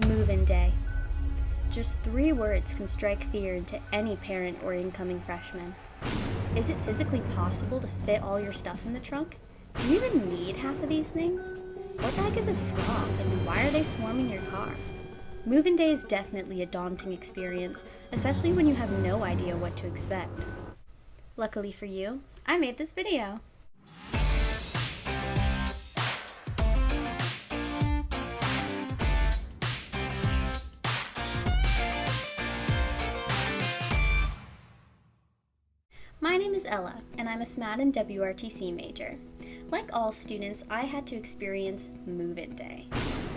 Move-in day. Just 3 words can strike fear into any parent or incoming freshman. Is it physically possible to fit all your stuff in the trunk? Do you even need half of these things? What the heck is a frog, and why are they swarming your car? Move-in day is definitely a daunting experience, especially when you have no idea what to expect. Luckily for you, I made this video. My name is Ella, and I'm a SMAD and WRTC major. Like all students, I had to experience move-in day.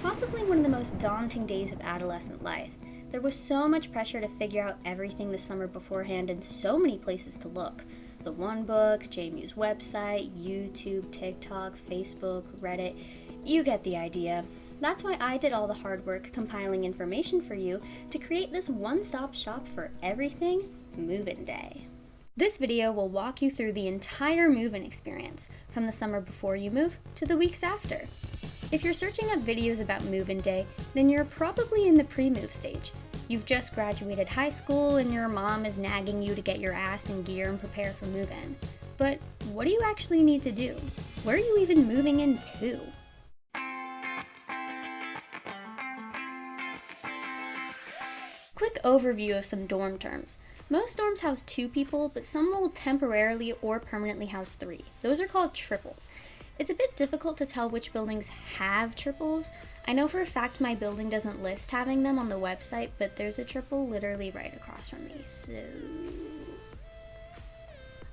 Possibly one of the most daunting days of adolescent life. There was so much pressure to figure out everything the summer beforehand and so many places to look. The One Book, JMU's website, YouTube, TikTok, Facebook, Reddit, you get the idea. That's why I did all the hard work compiling information for you to create this one-stop shop for everything move-in day. This video will walk you through the entire move-in experience, from the summer before you move to the weeks after. If you're searching up videos about move-in day, then you're probably in the pre-move stage. You've just graduated high school and your mom is nagging you to get your ass in gear and prepare for move-in. But what do you actually need to do? Where are you even moving into? Quick overview of some dorm terms. Most dorms house 2 people, but some will temporarily or permanently house 3. Those are called triples. It's a bit difficult to tell which buildings have triples. I know for a fact my building doesn't list having them on the website, but there's a triple literally right across from me, so...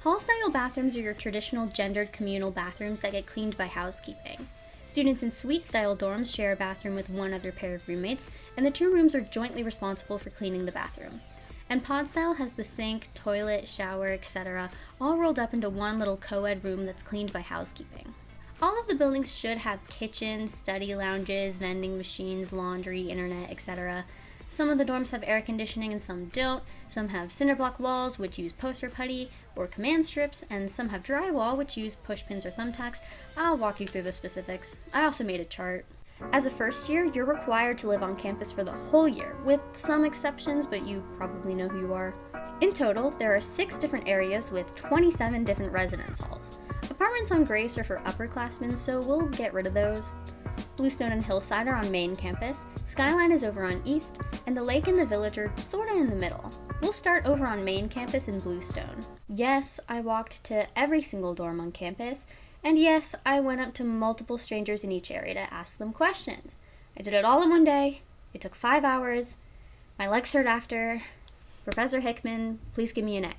Hall-style bathrooms are your traditional gendered communal bathrooms that get cleaned by housekeeping. Students in suite-style dorms share a bathroom with one other pair of roommates, and the 2 rooms are jointly responsible for cleaning the bathroom. And pod style has the sink, toilet, shower, etc. all rolled up into one little co-ed room that's cleaned by housekeeping. All of the buildings should have kitchens, study lounges, vending machines, laundry, internet, etc. Some of the dorms have air conditioning and some don't. Some have cinder block walls, which use poster putty or command strips, and some have drywall, which use push pins or thumbtacks. I'll walk you through the specifics. I also made a chart. As a first year, you're required to live on campus for the whole year, with some exceptions, but you probably know who you are. In total, there are 6 different areas with 27 different residence halls. Apartments on Grace are for upperclassmen, so we'll get rid of those. Bluestone and Hillside are on main campus, Skyline is over on East, and the Lake and the Village are sorta in the middle. We'll start over on main campus in Bluestone. Yes, I walked to every single dorm on campus, and yes, I went up to multiple strangers in each area to ask them questions. I did it all in one day. It took 5 hours. My legs hurt after. Professor Hickman, please give me an A.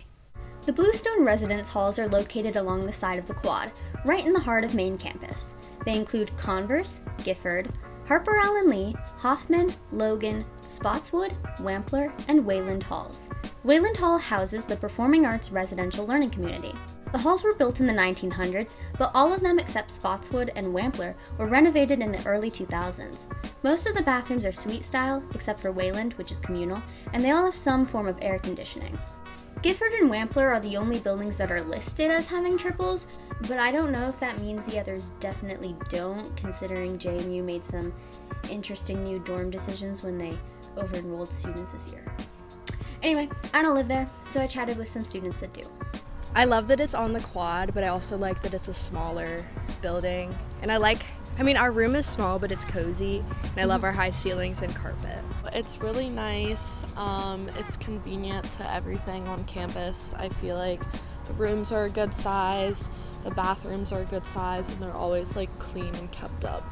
The Bluestone residence halls are located along the side of the quad, right in the heart of main campus. They include Converse, Gifford, Harper Allen Lee, Hoffman, Logan, Spotswood, Wampler, and Wayland Halls. Wayland Hall houses the Performing Arts Residential Learning Community. The halls were built in the 1900s, but all of them except Spotswood and Wampler were renovated in the early 2000s. Most of the bathrooms are suite style, except for Wayland, which is communal, and they all have some form of air conditioning. Gifford and Wampler are the only buildings that are listed as having triples, but I don't know if that means the others definitely don't, considering JMU made some interesting new dorm decisions when they over-enrolled students this year. Anyway, I don't live there, so I chatted with some students that do. I love that it's on the quad, but I also like that it's a smaller building. And our room is small, but it's cozy, and I love our high ceilings and carpet. It's really nice. It's convenient to everything on campus. I feel like the rooms are a good size, the bathrooms are a good size, and they're always clean and kept up.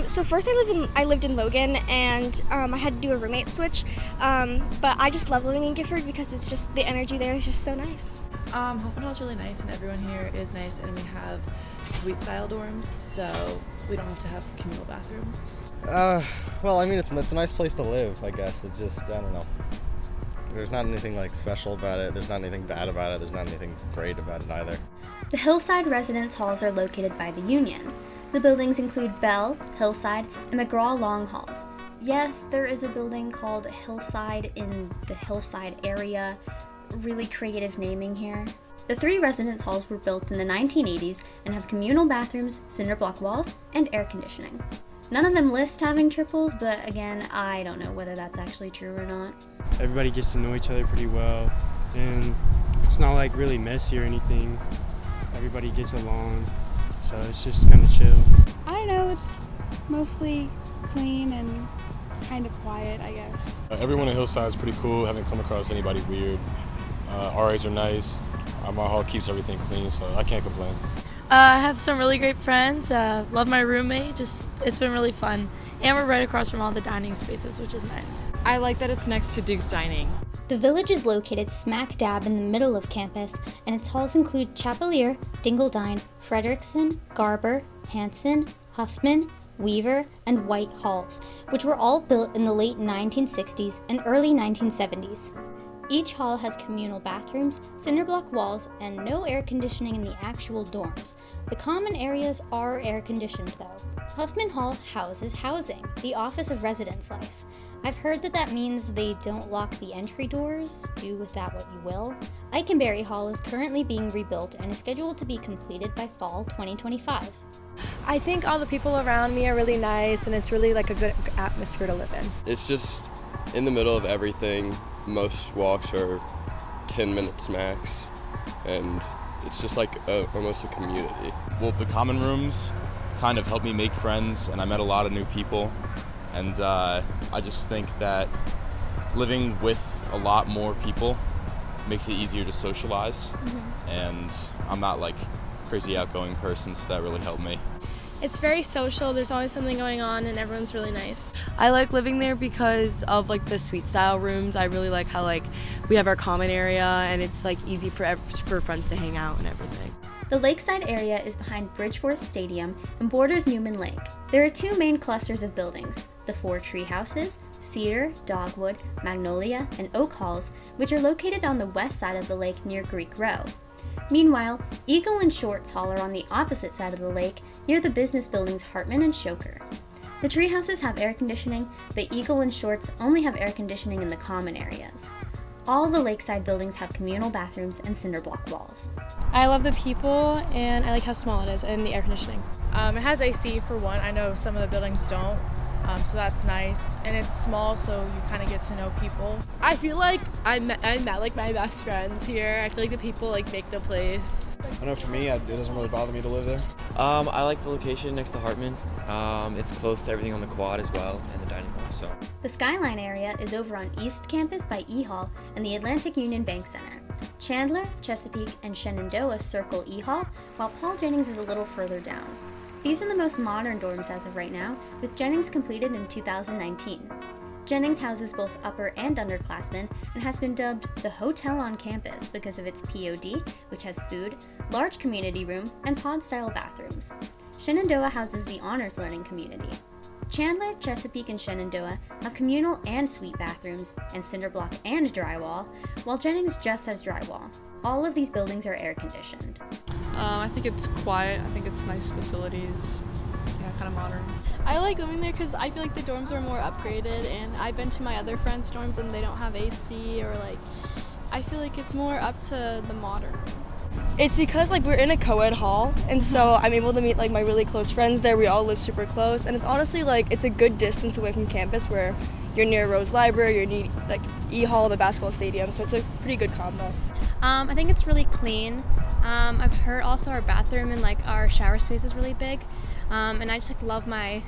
So first I lived in Logan, and I had to do a roommate switch, but I just love living in Gifford because it's just, the energy there is just so nice. Hoffman Hall's really nice, and everyone here is nice, and we have suite style dorms, so we don't have to have communal bathrooms. Well, I mean, it's a nice place to live, I guess. It's just, I don't know. There's not anything special about it. There's not anything bad about it. There's not anything great about it either. The Hillside residence halls are located by the Union. The buildings include Bell, Hillside, and McGraw Long Halls. Yes, there is a building called Hillside in the Hillside area. Really creative naming here. The 3 residence halls were built in the 1980s and have communal bathrooms, cinder block walls, and air conditioning. None of them list having triples, but again, I don't know whether that's actually true or not. Everybody gets to know each other pretty well, and it's not like really messy or anything. Everybody gets along, so it's just kind of chill. I don't know, it's mostly clean and kind of quiet, I guess. Everyone in Hillside is pretty cool. Haven't come across anybody weird. RAs are nice. My hall keeps everything clean, so I can't complain. I have some really great friends. Love my roommate. It's been really fun. And we're right across from all the dining spaces, which is nice. I like that it's next to Duke's Dining. The village is located smack dab in the middle of campus, and its halls include Chapelier, Dingledine, Frederickson, Garber, Hanson, Huffman, Weaver, and White halls, which were all built in the late 1960s and early 1970s. Each hall has communal bathrooms, cinderblock walls, and no air conditioning in the actual dorms. The common areas are air conditioned though. Huffman Hall houses housing, the Office of Residence Life. I've heard that means they don't lock the entry doors. Do with that what you will. Eikenberry Hall is currently being rebuilt and is scheduled to be completed by fall 2025. I think all the people around me are really nice, and it's really like a good atmosphere to live in. It's just in the middle of everything. Most walks are 10 minutes max, and it's just like almost a community. Well, the common rooms kind of helped me make friends, and I met a lot of new people, and I just think that living with a lot more people makes it easier to socialize, and I'm not like crazy outgoing person, so that really helped me. It's very social, there's always something going on, and everyone's really nice. I like living there because of like the suite style rooms. I really like how like we have our common area, and it's like easy for friends to hang out and everything. The lakeside area is behind Bridgeforth Stadium and borders Newman Lake. There are two main clusters of buildings, the four tree houses, Cedar, Dogwood, Magnolia, and Oak Halls, which are located on the west side of the lake near Greek Row. Meanwhile, Eagle and Shorts Hall are on the opposite side of the lake, near the business buildings Hartman and Shoker. The tree houses have air conditioning, but Eagle and Shorts only have air conditioning in the common areas. All the lakeside buildings have communal bathrooms and cinderblock walls. I love the people, and I like how small it is, and the air conditioning. It has AC for one. I know some of the buildings don't, so that's nice. And it's small, so you kind of get to know people. I feel like I met like my best friends here. I feel like the people like make the place. I know for me, it doesn't really bother me to live there. I like the location next to Hartman. It's close to everything on the quad as well, and the dining hall. So the Skyline area is over on East Campus by E Hall and the Atlantic Union Bank Center. Chandler, Chesapeake, and Shenandoah circle E Hall, while Paul Jennings is a little further down. These are the most modern dorms as of right now, with Jennings completed in 2019. Jennings houses both upper and underclassmen and has been dubbed the hotel on campus because of its POD, which has food, large community room, and pod-style bathrooms. Shenandoah houses the honors learning community. Chandler, Chesapeake, and Shenandoah have communal and suite bathrooms and cinderblock and drywall, while Jennings just has drywall. All of these buildings are air conditioned. I think it's quiet. I think it's nice facilities. Yeah, kind of modern. I like living there because I feel like the dorms are more upgraded, and I've been to my other friends' dorms and they don't have AC, or like, I feel like it's more up to the modern. It's because like we're in a co-ed hall, and so I'm able to meet like my really close friends there. We all live super close, and it's honestly like it's a good distance away from campus where you're near Rose Library, you're near like E Hall, the basketball stadium, so it's a pretty good combo. I think it's really clean. I've heard also our bathroom and like our shower space is really big, and I just like love my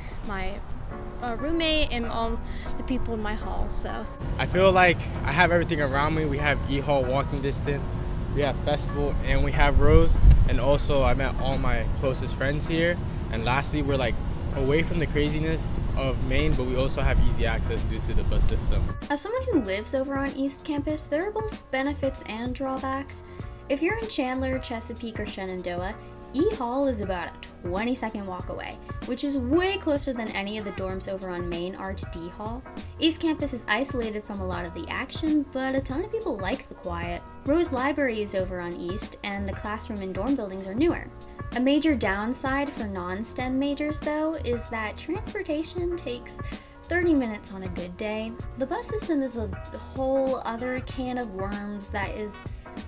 roommate and all the people in my hall. So I feel like I have everything around me. We have E Hall walking distance, we have festival, and we have Rose, and also I met all my closest friends here. And lastly, we're like away from the craziness of Maine, but we also have easy access due to the bus system. As someone who lives over on East Campus, there are both benefits and drawbacks. If you're in Chandler, Chesapeake, or Shenandoah, E Hall is about a 20-second walk away, which is way closer than any of the dorms over on Main are to D Hall. East Campus is isolated from a lot of the action, but a ton of people like the quiet. Rose Library is over on East, and the classroom and dorm buildings are newer. A major downside for non-STEM majors, though, is that transportation takes 30 minutes on a good day. The bus system is a whole other can of worms that is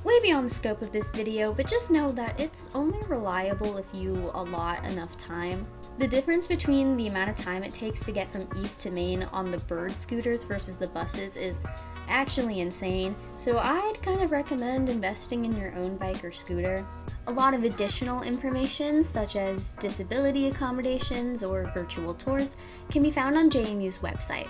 way beyond the scope of this video, but just know that it's only reliable if you allot enough time. The difference between the amount of time it takes to get from East to Main on the bird scooters versus the buses is actually insane, so I'd kind of recommend investing in your own bike or scooter. A lot of additional information, such as disability accommodations or virtual tours, can be found on JMU's website.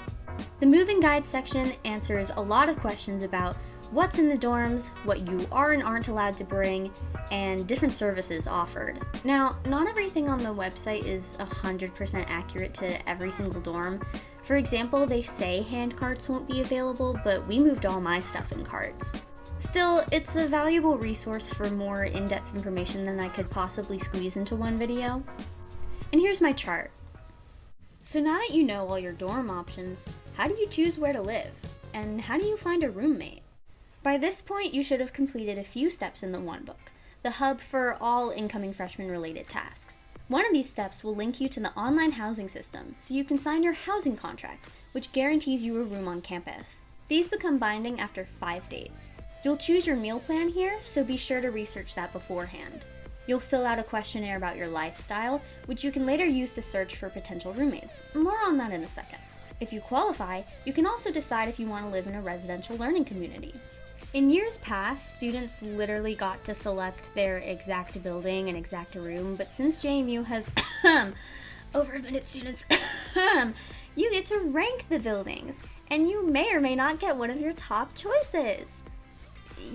The Move-In Guide section answers a lot of questions about what's in the dorms, what you are and aren't allowed to bring, and different services offered. Now, not everything on the website is 100% accurate to every single dorm. For example, they say hand carts won't be available, but we moved all my stuff in carts. Still, it's a valuable resource for more in-depth information than I could possibly squeeze into one video. And here's my chart. So now that you know all your dorm options, how do you choose where to live? And how do you find a roommate? By this point, you should have completed a few steps in the One Book, the hub for all incoming freshman-related tasks. One of these steps will link you to the online housing system, so you can sign your housing contract, which guarantees you a room on campus. These become binding after 5 days. You'll choose your meal plan here, so be sure to research that beforehand. You'll fill out a questionnaire about your lifestyle, which you can later use to search for potential roommates. More on that in a second. If you qualify, you can also decide if you want to live in a residential learning community. In years past, students literally got to select their exact building and exact room, but since JMU has over-admitted students, you get to rank the buildings, and you may or may not get one of your top choices.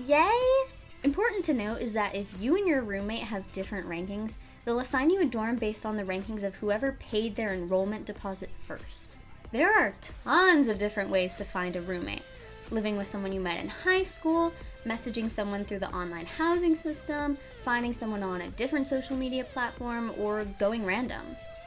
Yay! Important to note is that if you and your roommate have different rankings, they'll assign you a dorm based on the rankings of whoever paid their enrollment deposit first. There are tons of different ways to find a roommate. Living with someone you met in high school, messaging someone through the online housing system, finding someone on a different social media platform, or going random.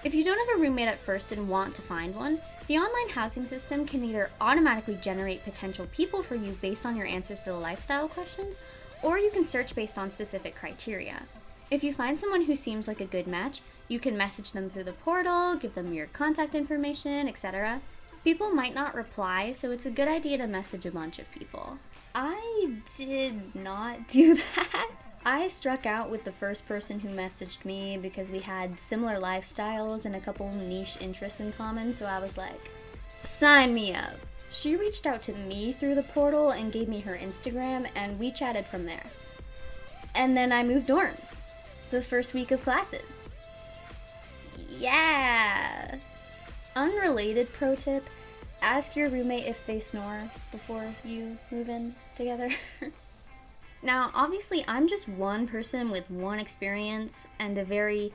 If you don't have a roommate at first and want to find one, the online housing system can either automatically generate potential people for you based on your answers to the lifestyle questions, or you can search based on specific criteria. If you find someone who seems like a good match, you can message them through the portal, give them your contact information, etc. People might not reply, so it's a good idea to message a bunch of people. I did not do that. I struck out with the first person who messaged me because we had similar lifestyles and a couple niche interests in common, so I was like, sign me up. She reached out to me through the portal and gave me her Instagram, and we chatted from there. And then I moved dorms the first week of classes. Yeah! Unrelated pro tip, ask your roommate if they snore before you move in together. Now, obviously, I'm just one person with one experience, and a very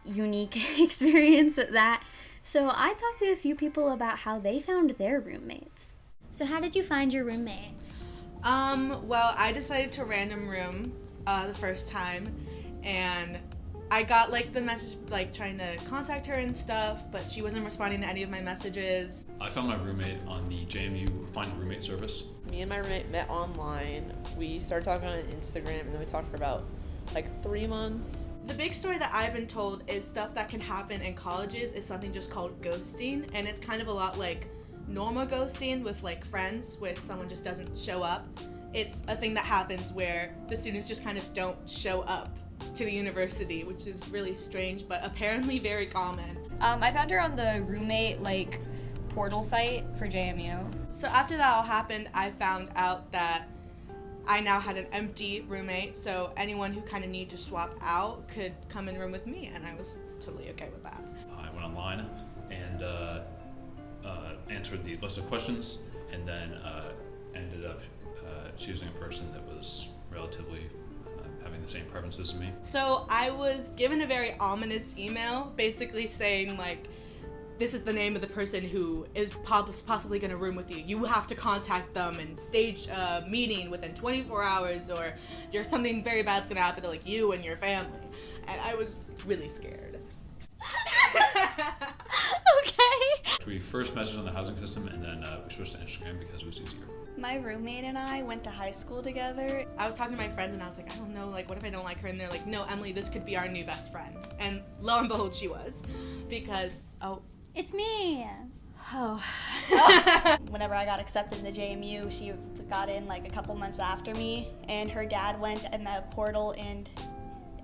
unique experience at that, so I talked to a few people about how they found their roommates. So how did you find your roommate? Well, I decided to random room the first time, and I got like the message like trying to contact her and stuff, but she wasn't responding to any of my messages. I found my roommate on the JMU Find a Roommate service. Me and my roommate met online. We started talking on Instagram, and then we talked for about like 3 months. The big story that I've been told is stuff that can happen in colleges is something just called ghosting, and it's kind of a lot like normal ghosting with like friends where someone just doesn't show up. It's a thing that happens where the students just kind of don't show up to the university, which is really strange, but apparently very common. I found her on the roommate like portal site for JMU. So after that all happened, I found out that I now had an empty roommate, so anyone who kind of needed to swap out could come and room with me, and I was totally okay with that. I went online and answered the list of questions, and then ended up choosing a person that was relatively having the same preferences as me. So I was given a very ominous email basically saying like, this is the name of the person who is possibly going to room with you. You have to contact them and stage a meeting within 24 hours or something very bad's going to happen to like you and your family. And I was really scared. Okay. We first messaged on the housing system, and then we switched to Instagram because it was easier. My roommate and I went to high school together. I was talking to my friends and I was like, I don't know, like what if I don't like her? And they're like, no, Emily, this could be our new best friend. And lo and behold, she was. Because, it's me. Oh. Whenever I got accepted into JMU, she got in like a couple months after me, and her dad went in the portal and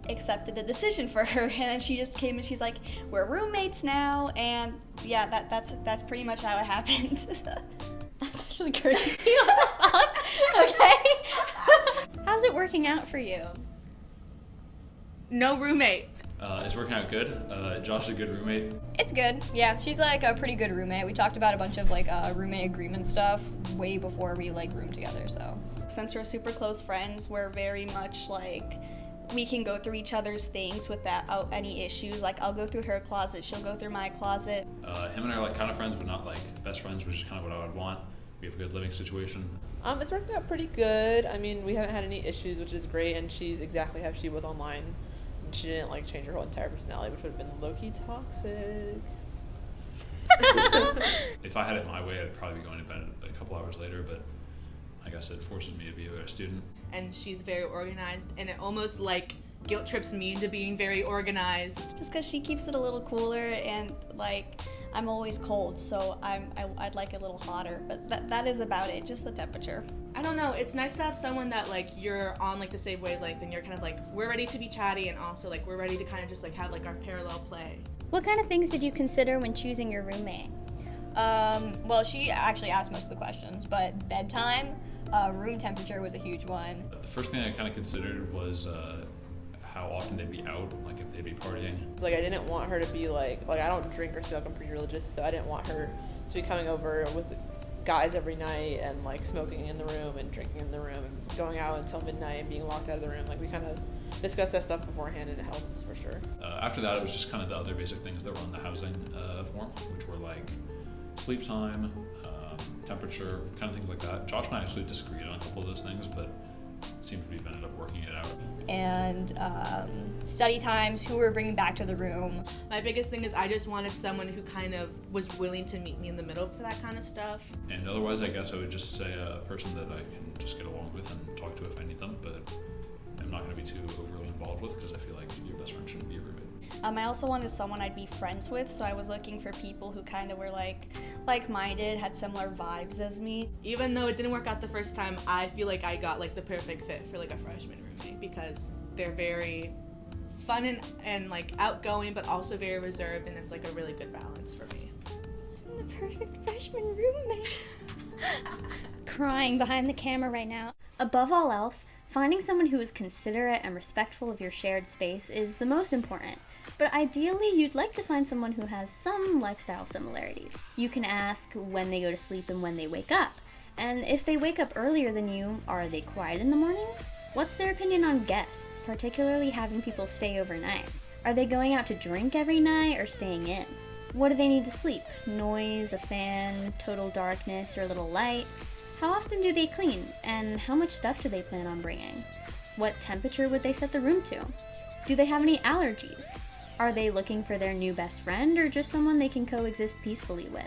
accepted the decision for her, and then she just came and she's like, we're roommates now, and yeah, that's pretty much how it happened. That's actually crazy. What the fuck? Okay. How's it working out for you? No roommate. It's working out good. Josh is a good roommate. It's good. Yeah, she's like a pretty good roommate. We talked about a bunch of like roommate agreement stuff way before we like roomed together, so. Since we're super close friends, we're very much like, we can go through each other's things without any issues. Like, I'll go through her closet, she'll go through my closet. Him and I are like kind of friends, but not like best friends, which is kind of what I would want. We have a good living situation. It's working out pretty good. I mean, we haven't had any issues, which is great, and she's exactly how she was online. And she didn't like change her whole entire personality, which would have been low-key toxic. If I had it my way, I'd probably be going to bed a couple hours later, but I guess it forces me to be a better student. And she's very organized, and it almost like guilt trips me into being very organized. Just because she keeps it a little cooler, and like, I'm always cold, so I'd like it a little hotter, but that is about it, just the temperature. I don't know, it's nice to have someone that like you're on like the same wavelength, and you're kind of like, we're ready to be chatty, and also like we're ready to kind of just like have like our parallel play. What kind of things did you consider when choosing your roommate? Well, she actually asked most of the questions, but bedtime, room temperature was a huge one. The first thing I kind of considered was how often they'd be out, like if they'd be partying. It's like I didn't want her to be like I don't drink or smoke, I'm pretty religious, so I didn't want her to be coming over with guys every night and like smoking in the room and drinking in the room and going out until midnight and being locked out of the room. Like, we kind of discussed that stuff beforehand, and it helps for sure. After that, it was just kind of the other basic things that were on the housing form, which were like sleep time, temperature, kind of things like that. Josh and I actually disagreed on a couple of those things, but it seems we've ended up working it out. And study times, who we're bringing back to the room. My biggest thing is I just wanted someone who kind of was willing to meet me in the middle for that kind of stuff. And otherwise, I guess I would just say a person that I can just get along with and talk to if I need them, but I'm not going to be too overly involved with, because I feel like your best friend shouldn't be a roommate. I also wanted someone I'd be friends with, so I was looking for people who kind of were like-minded, had similar vibes as me. Even though it didn't work out the first time, I feel like I got like the perfect fit for like a freshman roommate, because they're very fun and like outgoing, but also very reserved, and it's like a really good balance for me. I'm the perfect freshman roommate. Crying behind the camera right now. Above all else, finding someone who is considerate and respectful of your shared space is the most important. But ideally, you'd like to find someone who has some lifestyle similarities. You can ask when they go to sleep and when they wake up. And if they wake up earlier than you, are they quiet in the mornings? What's their opinion on guests, particularly having people stay overnight? Are they going out to drink every night or staying in? What do they need to sleep? Noise, a fan, total darkness, or a little light? How often do they clean? And how much stuff do they plan on bringing? What temperature would they set the room to? Do they have any allergies? Are they looking for their new best friend or just someone they can coexist peacefully with?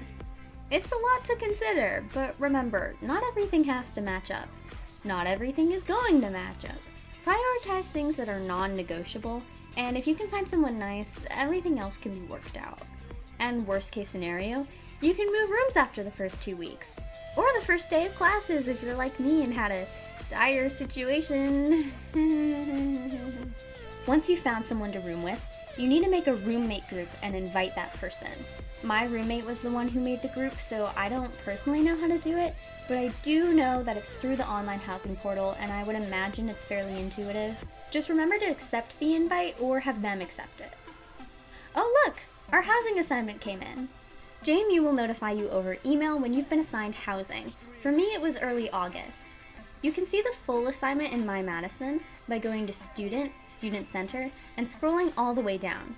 It's a lot to consider, but remember, not everything has to match up. Not everything is going to match up. Prioritize things that are non-negotiable, and if you can find someone nice, everything else can be worked out. And worst case scenario, you can move rooms after the first 2 weeks. Or the first day of classes if you're like me and had a dire situation. Once you've found someone to room with, you need to make a roommate group and invite that person. My roommate was the one who made the group, so I don't personally know how to do it, but I do know that it's through the online housing portal, and I would imagine it's fairly intuitive. Just remember to accept the invite or have them accept it. Oh look, our housing assignment came in. JMU will notify you over email when you've been assigned housing. For me, it was early August. You can see the full assignment in My Madison by going to Student, Student Center, and scrolling all the way down.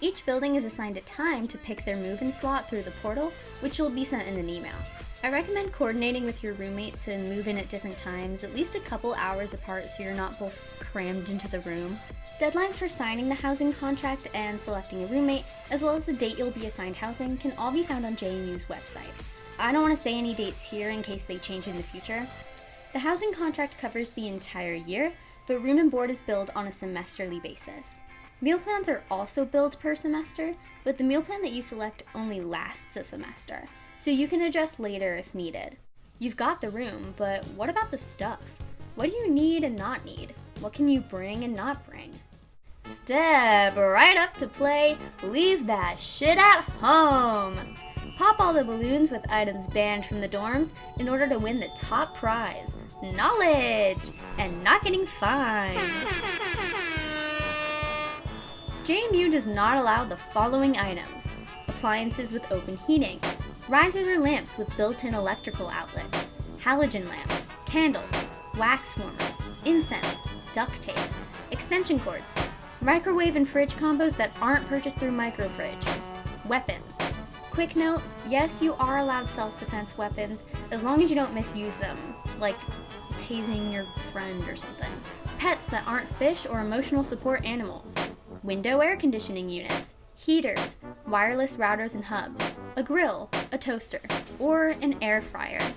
Each building is assigned a time to pick their move-in slot through the portal, which will be sent in an email. I recommend coordinating with your roommate to move in at different times, at least a couple hours apart so you're not both crammed into the room. Deadlines for signing the housing contract and selecting a roommate, as well as the date you'll be assigned housing, can all be found on JMU's website. I don't want to say any dates here in case they change in the future. The housing contract covers the entire year, but room and board is billed on a semesterly basis. Meal plans are also billed per semester, but the meal plan that you select only lasts a semester, so you can adjust later if needed. You've got the room, but what about the stuff? What do you need and not need? What can you bring and not bring? Step right up to play, leave that shit at home. Pop all the balloons with items banned from the dorms in order to win the top prize, knowledge, and not getting fined. JMU does not allow the following items: appliances with open heating, risers or lamps with built-in electrical outlets, halogen lamps, candles, wax warmers, incense, duct tape, extension cords, microwave and fridge combos that aren't purchased through microfridge, weapons. Quick note, yes, you are allowed self-defense weapons as long as you don't misuse them, like tasing your friend or something. Pets that aren't fish or emotional support animals, window air conditioning units, heaters, wireless routers and hubs, a grill, a toaster, or an air fryer.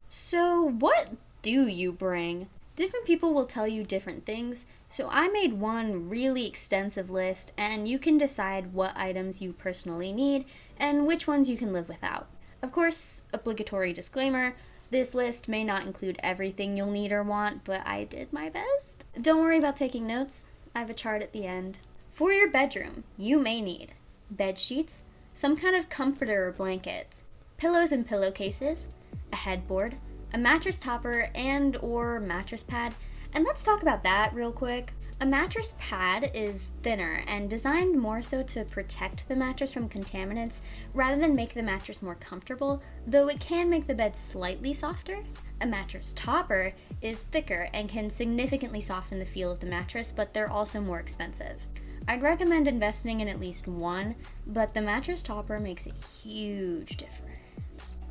So what do you bring? Different people will tell you different things, so I made one really extensive list and you can decide what items you personally need and which ones you can live without. Of course, obligatory disclaimer, this list may not include everything you'll need or want, but I did my best. Don't worry about taking notes, I have a chart at the end. For your bedroom, you may need bed sheets, some kind of comforter or blankets, pillows and pillowcases, a headboard, a mattress topper and or mattress pad. And let's talk about that real quick. A mattress pad is thinner and designed more so to protect the mattress from contaminants rather than make the mattress more comfortable, though it can make the bed slightly softer. A mattress topper is thicker and can significantly soften the feel of the mattress, but they're also more expensive. I'd recommend investing in at least one, but the mattress topper makes a huge difference.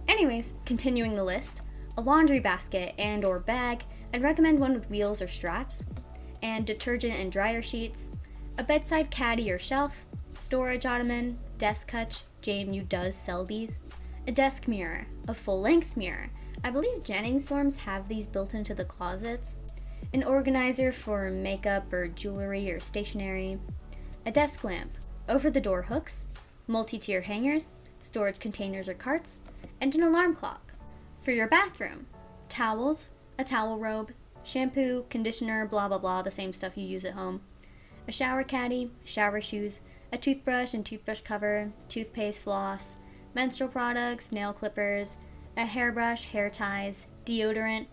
Anyways, continuing the list, a laundry basket and or bag, I'd recommend one with wheels or straps, and detergent and dryer sheets, a bedside caddy or shelf, storage ottoman, desk hutch, JMU does sell these, a desk mirror, a full-length mirror, I believe Jennings dorms have these built into the closets, an organizer for makeup or jewelry or stationery, a desk lamp, over-the-door hooks, multi-tier hangers, storage containers or carts, and an alarm clock. For your bathroom, towels, a towel robe, shampoo, conditioner, blah blah blah, the same stuff you use at home, a shower caddy, shower shoes, a toothbrush and toothbrush cover, toothpaste, floss, menstrual products, nail clippers, a hairbrush, hair ties, deodorant,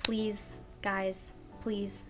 please, guys, please,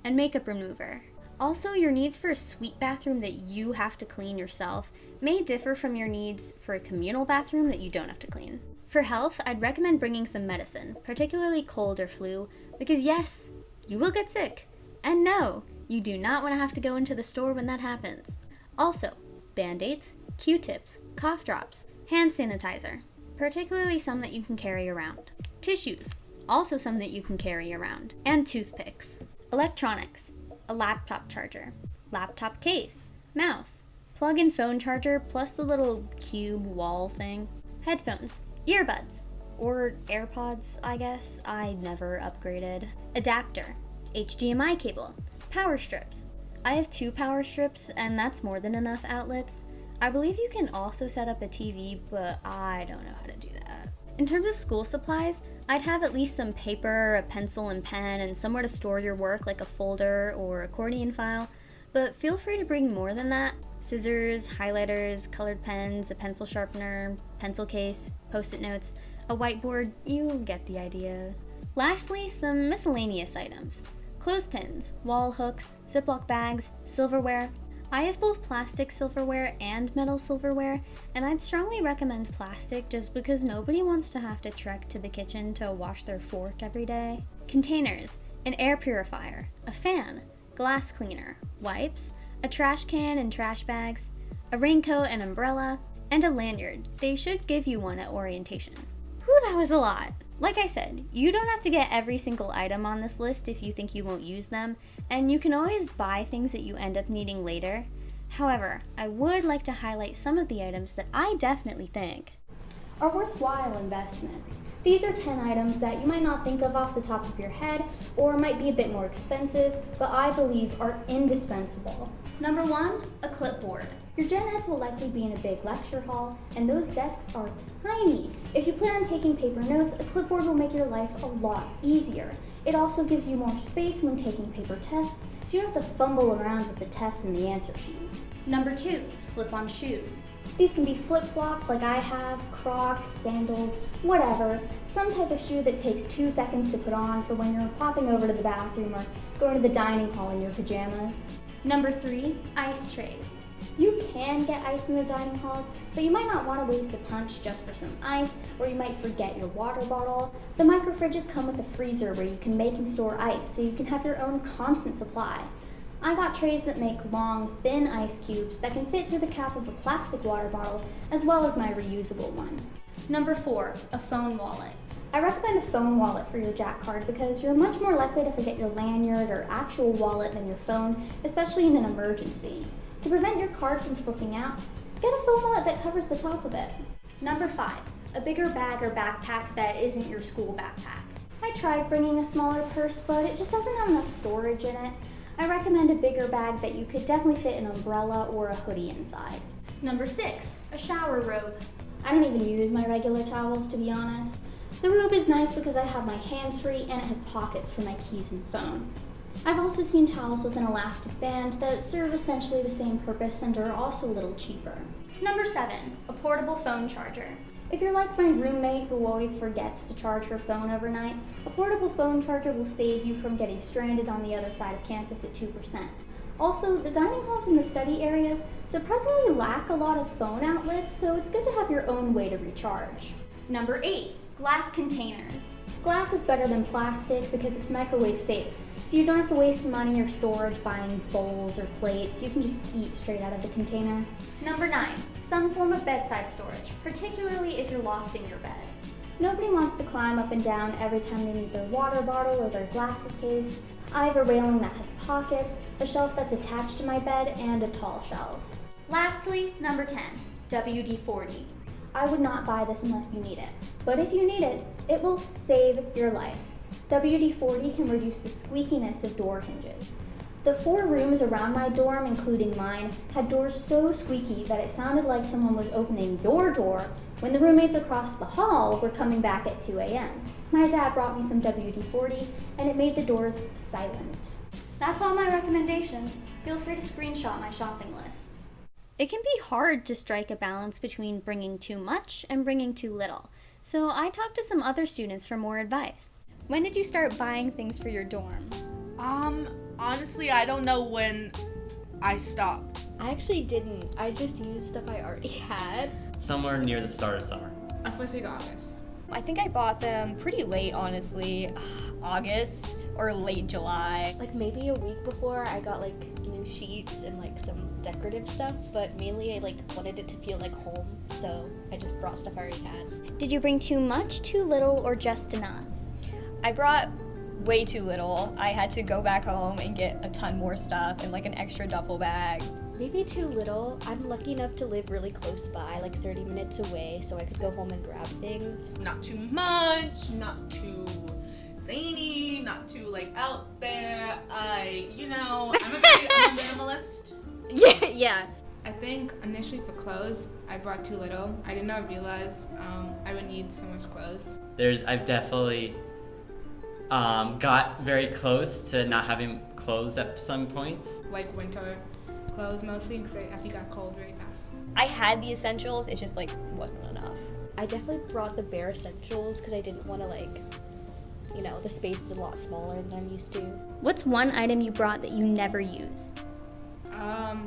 and makeup remover. Also, your needs for a suite bathroom that you have to clean yourself may differ from your needs for a communal bathroom that you don't have to clean. For health, I'd recommend bringing some medicine, particularly cold or flu, because yes, you will get sick. And no, you do not want to have to go into the store when that happens. Also, Band-Aids, Q-tips, cough drops, hand sanitizer, particularly some that you can carry around. Tissues, also some that you can carry around. And toothpicks. Electronics, a laptop charger, laptop case, mouse, plug-in phone charger plus the little cube wall thing, headphones, earbuds, or AirPods, I guess. I never upgraded. Adapter, HDMI cable, power strips. I have 2 power strips and that's more than enough outlets. I believe you can also set up a TV, but I don't know how to do that. In terms of school supplies, I'd have at least some paper, a pencil and pen, and somewhere to store your work like a folder or accordion file, but feel free to bring more than that. Scissors, highlighters, colored pens, a pencil sharpener, pencil case, post-it notes, a whiteboard, you get the idea. Lastly, some miscellaneous items. Clothespins, wall hooks, Ziploc bags, silverware. I have both plastic silverware and metal silverware, and I'd strongly recommend plastic just because nobody wants to have to trek to the kitchen to wash their fork every day. Containers, an air purifier, a fan, glass cleaner, wipes, a trash can and trash bags, a raincoat and umbrella, and a lanyard. They should give you one at orientation. Whew, that was a lot. Like I said, you don't have to get every single item on this list if you think you won't use them, and you can always buy things that you end up needing later. However, I would like to highlight some of the items that I definitely think are worthwhile investments. These are 10 items that you might not think of off the top of your head or might be a bit more expensive, but I believe are indispensable. Number 1, a clipboard. Your gen eds will likely be in a big lecture hall, and those desks are tiny. If you plan on taking paper notes, a clipboard will make your life a lot easier. It also gives you more space when taking paper tests, so you don't have to fumble around with the tests and the answer sheet. Number 2, slip-on shoes. These can be flip-flops like I have, Crocs, sandals, whatever. Some type of shoe that takes 2 seconds to put on for when you're popping over to the bathroom or going to the dining hall in your pajamas. Number 3, ice trays. You can get ice in the dining halls, but you might not want to waste a punch just for some ice, or you might forget your water bottle. The micro fridges come with a freezer where you can make and store ice, so you can have your own constant supply. I got trays that make long, thin ice cubes that can fit through the cap of a plastic water bottle, as well as my reusable one. Number 4, a phone wallet. I recommend a phone wallet for your Jack card because you're much more likely to forget your lanyard or actual wallet than your phone, especially in an emergency. To prevent your card from slipping out, get a phone wallet that covers the top of it. Number 5, a bigger bag or backpack that isn't your school backpack. I tried bringing a smaller purse, but it just doesn't have enough storage in it. I recommend a bigger bag that you could definitely fit an umbrella or a hoodie inside. Number 6, a shower robe. I don't even use my regular towels, to be honest. The robe is nice because I have my hands free and it has pockets for my keys and phone. I've also seen towels with an elastic band that serve essentially the same purpose and are also a little cheaper. Number 7, a portable phone charger. If you're like my roommate who always forgets to charge her phone overnight, a portable phone charger will save you from getting stranded on the other side of campus at 2%. Also, the dining halls and the study areas surprisingly lack a lot of phone outlets, so it's good to have your own way to recharge. Number 8, glass containers. Glass is better than plastic because it's microwave safe, so you don't have to waste money or storage buying bowls or plates. You can just eat straight out of the container. Number 9, some form of bedside storage, particularly if you're locked in your bed. Nobody wants to climb up and down every time they need their water bottle or their glasses case. I have a railing that has pockets, a shelf that's attached to my bed, and a tall shelf. Lastly, number 10, WD-40. I would not buy this unless you need it, but if you need it, it will save your life. WD-40 can reduce the squeakiness of door hinges. The 4 rooms around my dorm, including mine, had doors so squeaky that it sounded like someone was opening your door when the roommates across the hall were coming back at 2 a.m. My dad brought me some WD-40 and it made the doors silent. That's all my recommendations. Feel free to screenshot my shopping list. It can be hard to strike a balance between bringing too much and bringing too little, so I talked to some other students for more advice. When did you start buying things for your dorm? Honestly, I don't know when I stopped. I actually didn't. I just used stuff I already had. Somewhere near the start of summer. First week of August. I think I bought them pretty late, honestly. August or late July. Like maybe a week before I got like new sheets and like some decorative stuff, but mainly I like wanted it to feel like home, so I just brought stuff I already had. Did you bring too much, too little, or just enough? I brought way too little. I had to go back home and get a ton more stuff in like an extra duffel bag. Maybe too little. I'm lucky enough to live really close by, like 30 minutes away, so I could go home and grab things. Not too much, not too zany, not too like out there. I'm a minimalist. Yeah. I think initially for clothes, I brought too little. I did not realize I would need so much clothes. I've definitely got very close to not having clothes at some points. Like winter clothes mostly, because it actually got cold very fast. I had the essentials, it just like wasn't enough. I definitely brought the bare essentials because I didn't want to the space is a lot smaller than I'm used to. What's one item you brought that you never use?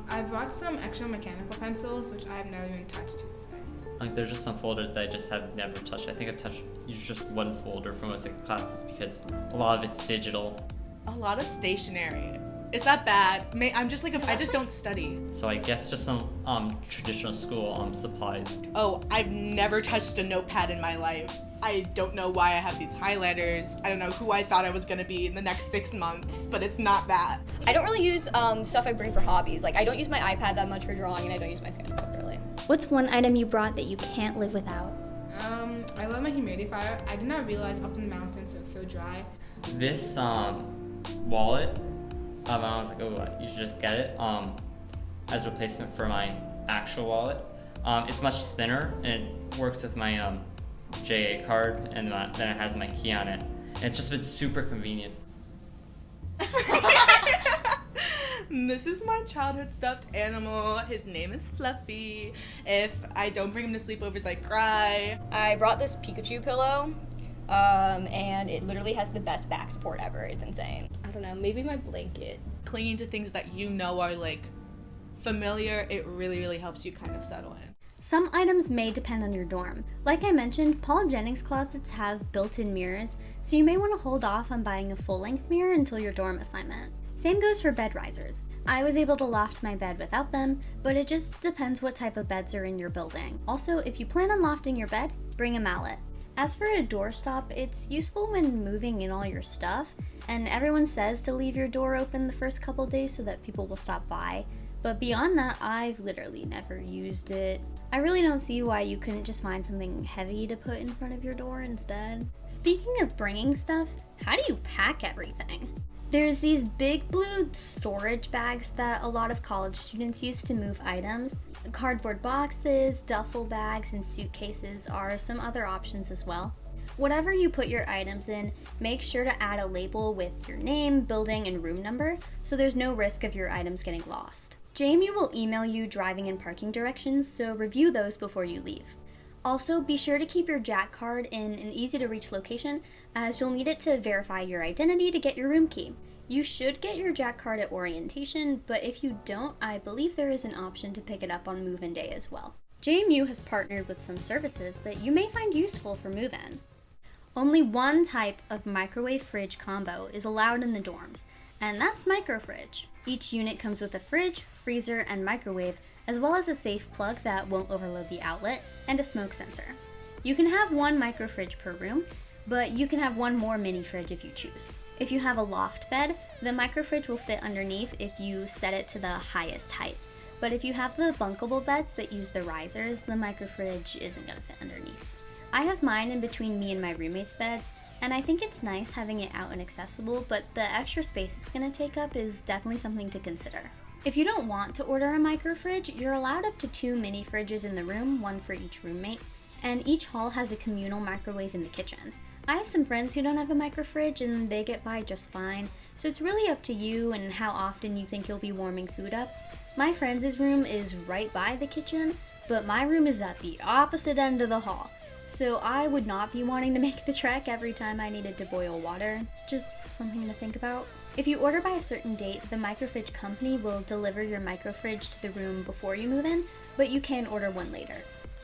I brought some extra mechanical pencils, which I've never even touched to this day. Like there's just some folders that I just have never touched. I think I've touched just one folder for most of the classes because a lot of it's digital. A lot of stationery. Is that bad? I just don't study. So I guess just some traditional school supplies. Oh, I've never touched a notepad in my life. I don't know why I have these highlighters. I don't know who I thought I was gonna be in the next 6 months, but it's not that. I don't really use stuff I bring for hobbies. Like I don't use my iPad that much for drawing, and I don't use my sketchbook really. What's one item you brought that you can't live without? I love my humidifier. I did not realize up in the mountains it was so dry. This wallet, I was like, oh, you should just get it. as a replacement for my actual wallet. It's much thinner and it works with my JA card, and then it has my key on it. And it's just been super convenient. This is my childhood stuffed animal. His name is Fluffy. If I don't bring him to sleepovers, I cry. I brought this Pikachu pillow, and it literally has the best back support ever. It's insane. I don't know, maybe my blanket. Clinging to things that you know are like familiar, it really, really helps you kind of settle in. Some items may depend on your dorm. Like I mentioned, Paul Jennings closets have built-in mirrors, so you may want to hold off on buying a full-length mirror until your dorm assignment. Same goes for bed risers. I was able to loft my bed without them, but it just depends what type of beds are in your building. Also, if you plan on lofting your bed, bring a mallet. As for a doorstop, it's useful when moving in all your stuff, and everyone says to leave your door open the first couple days so that people will stop by. But beyond that, I've literally never used it. I really don't see why you couldn't just find something heavy to put in front of your door instead. Speaking of bringing stuff, how do you pack everything? There's these big blue storage bags that a lot of college students use to move items. Cardboard boxes, duffel bags, and suitcases are some other options as well. Whatever you put your items in, make sure to add a label with your name, building, and room number so there's no risk of your items getting lost. JMU will email you driving and parking directions, so review those before you leave. Also, be sure to keep your JAC card in an easy-to-reach location, as you'll need it to verify your identity to get your room key. You should get your JAC card at orientation, but if you don't, I believe there is an option to pick it up on move-in day as well. JMU has partnered with some services that you may find useful for move-in. Only one type of microwave fridge combo is allowed in the dorms, and that's microfridge. Each unit comes with a fridge, freezer, and microwave, as well as a safe plug that won't overload the outlet, and a smoke sensor. You can have one microfridge per room, but you can have one more mini fridge if you choose. If you have a loft bed, the microfridge will fit underneath if you set it to the highest height. But if you have the bunkable beds that use the risers, the microfridge isn't going to fit underneath. I have mine in between me and my roommate's beds, and I think it's nice having it out and accessible, but the extra space it's going to take up is definitely something to consider. If you don't want to order a microfridge, you're allowed up to 2 mini fridges in the room, one for each roommate, and each hall has a communal microwave in the kitchen. I have some friends who don't have a microfridge and they get by just fine, so it's really up to you and how often you think you'll be warming food up. My friend's room is right by the kitchen, but my room is at the opposite end of the hall, so I would not be wanting to make the trek every time I needed to boil water. Just something to think about. If you order by a certain date, the microfridge company will deliver your microfridge to the room before you move in, but you can order one later.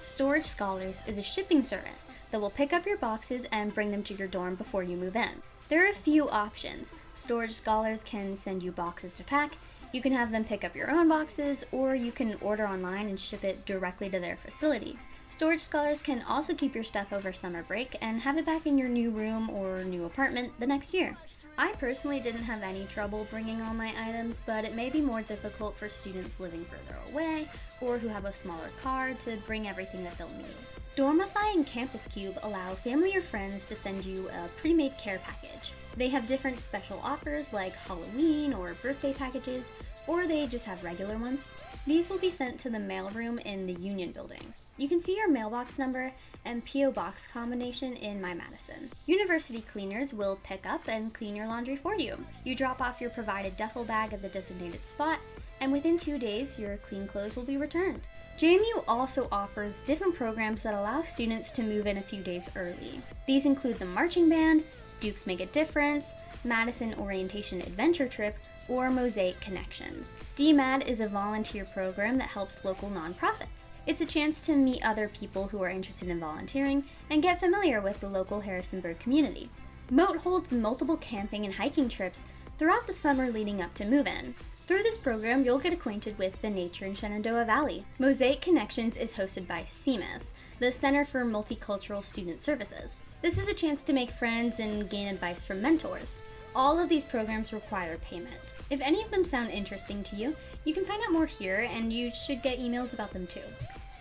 Storage Scholars is a shipping service that will pick up your boxes and bring them to your dorm before you move in. There are a few options. Storage Scholars can send you boxes to pack, you can have them pick up your own boxes, or you can order online and ship it directly to their facility. Storage Scholars can also keep your stuff over summer break and have it back in your new room or new apartment the next year. I personally didn't have any trouble bringing all my items, but it may be more difficult for students living further away or who have a smaller car to bring everything that they'll need. Dormify and Campus Cube allow family or friends to send you a pre-made care package. They have different special offers like Halloween or birthday packages, or they just have regular ones. These will be sent to the mailroom in the Union Building. You can see your mailbox number and P.O. Box combination in My Madison. University cleaners will pick up and clean your laundry for you. You drop off your provided duffel bag at the designated spot, and within 2 days, your clean clothes will be returned. JMU also offers different programs that allow students to move in a few days early. These include the Marching Band, Dukes Make a Difference, Madison Orientation Adventure Trip, or Mosaic Connections. DMAD is a volunteer program that helps local nonprofits. It's a chance to meet other people who are interested in volunteering and get familiar with the local Harrisonburg community. MOTE holds multiple camping and hiking trips throughout the summer leading up to move-in. Through this program, you'll get acquainted with the nature in Shenandoah Valley. Mosaic Connections is hosted by CMIS, the Center for Multicultural Student Services. This is a chance to make friends and gain advice from mentors. All of these programs require payment. If any of them sound interesting to you, you can find out more here, and you should get emails about them too.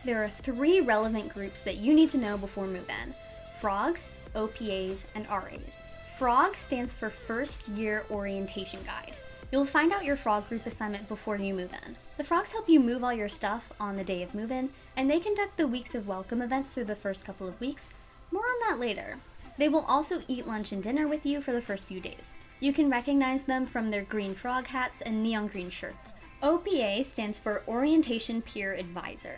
There are 3 relevant groups that you need to know before move-in: FROGs, OPAs, and RAs. FROG stands for First Year Orientation Guide. You'll find out your frog group assignment before you move in. The frogs help you move all your stuff on the day of move-in, and they conduct the weeks of welcome events through the first couple of weeks. More on that later. They will also eat lunch and dinner with you for the first few days. You can recognize them from their green frog hats and neon green shirts. OPA stands for Orientation Peer Advisor.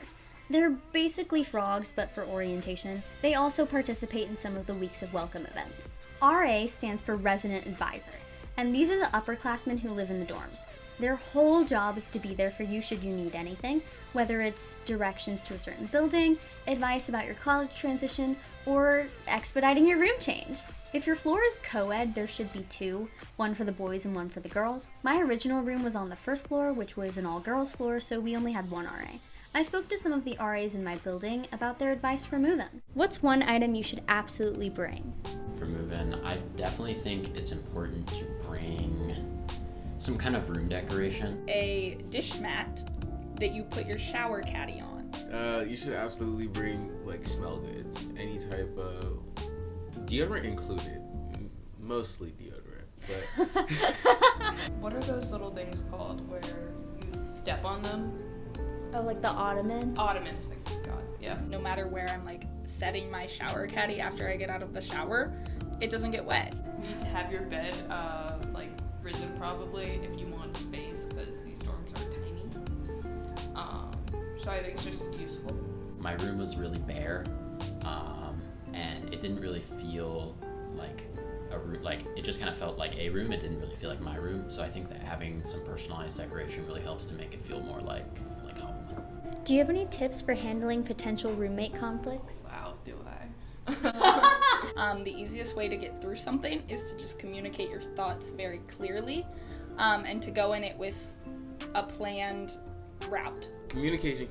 They're basically frogs, but for orientation. They also participate in some of the weeks of welcome events. RA stands for Resident Advisor, and these are the upperclassmen who live in the dorms. Their whole job is to be there for you should you need anything, whether it's directions to a certain building, advice about your college transition, or expediting your room change. If your floor is co-ed, there should be two, one for the boys and one for the girls. My original room was on the first floor, which was an all-girls floor, so we only had one RA. I spoke to some of the RAs in my building about their advice for move-in. What's one item you should absolutely bring? For move-in, I definitely think it's important to bring some kind of room decoration. A dish mat that you put your shower caddy on. You should absolutely bring like smell goods, any type of deodorant included, mostly deodorant. But what are those little things called where you step on them? Oh, like the ottoman? Ottomans, thank God, yeah. No matter where I'm like setting my shower caddy after I get out of the shower, it doesn't get wet. You need to have your bed like risen probably if you want space because these dorms are tiny. So I think it's just useful. My room was really bare, and it didn't really feel like a room. Like it just kind of felt like a room. It didn't really feel like my room. So I think that having some personalized decoration really helps to make it feel more like home. Do you have any tips for handling potential roommate conflicts? Wow, do I? The easiest way to get through something is to just communicate your thoughts very clearly, and to go in it with a planned route. Communication.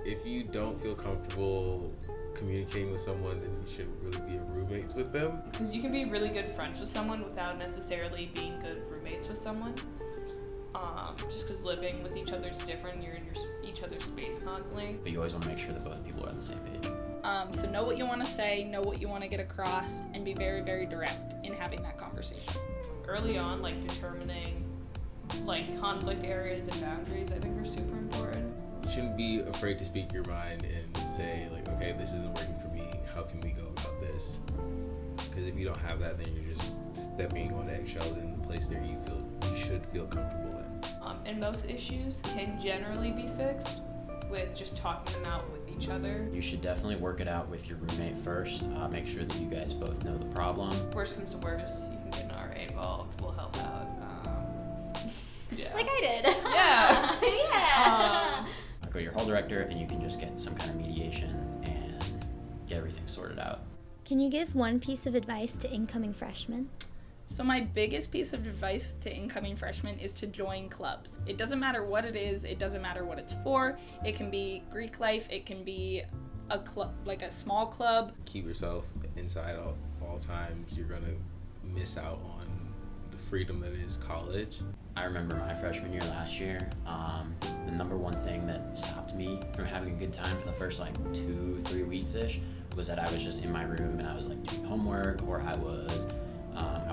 If you don't feel comfortable communicating with someone, then you shouldn't really be roommates with them. Because you can be really good friends with someone without necessarily being good roommates with someone. Just because living with each other is different, you're in each other's space constantly. But you always want to make sure that both people are on the same page. So know what you want to say, know what you want to get across, and be very, very direct in having that conversation. Early on, like determining like conflict areas and boundaries, I think are super important. You shouldn't be afraid to speak your mind and say like, okay, this isn't working for me. How can we go about this? Because if you don't have that, then you're just stepping on eggshells in the place there you should feel comfortable in. And most issues can generally be fixed with just talking them out with each other. You should definitely work it out with your roommate first. Make sure that you guys both know the problem. Worst comes to worst, you can get an RA involved. We'll help out. Yeah. Like I did. Yeah. Yeah. Go to your hall director and you can just get some kind of mediation and get everything sorted out. Can you give one piece of advice to incoming freshmen? So my biggest piece of advice to incoming freshmen is to join clubs. It doesn't matter what it is, it doesn't matter what it's for. It can be Greek life, it can be a club, like a small club. Keep yourself inside all times. You're gonna miss out on the freedom that is college. I remember my freshman year last year, the number one thing that stopped me from having a good time for the first like 2-3 weeks-ish was that I was just in my room and I was like doing homework, or I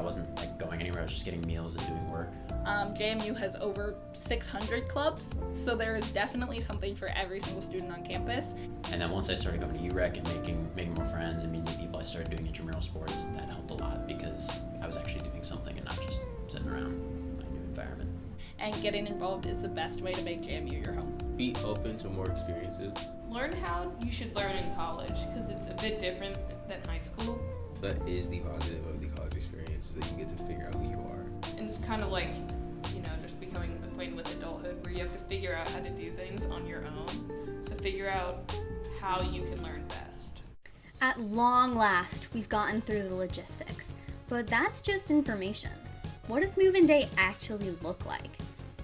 wasn't like going anywhere, I was just getting meals and doing work. JMU has over 600 clubs, so there is definitely something for every single student on campus. And then once I started going to UREC and making more friends and meeting new people, I started doing intramural sports. That helped a lot because I was actually doing something and not just sitting around in my new environment. And getting involved is the best way to make JMU your home. Be open to more experiences. Learn how you should learn in college because it's a bit different than high school. That is the positive of the college experience, is that you get to figure out who you are. And it's kind of like, just becoming acquainted with adulthood where you have to figure out how to do things on your own. So figure out how you can learn best. At long last, we've gotten through the logistics, but that's just information. What does move-in day actually look like?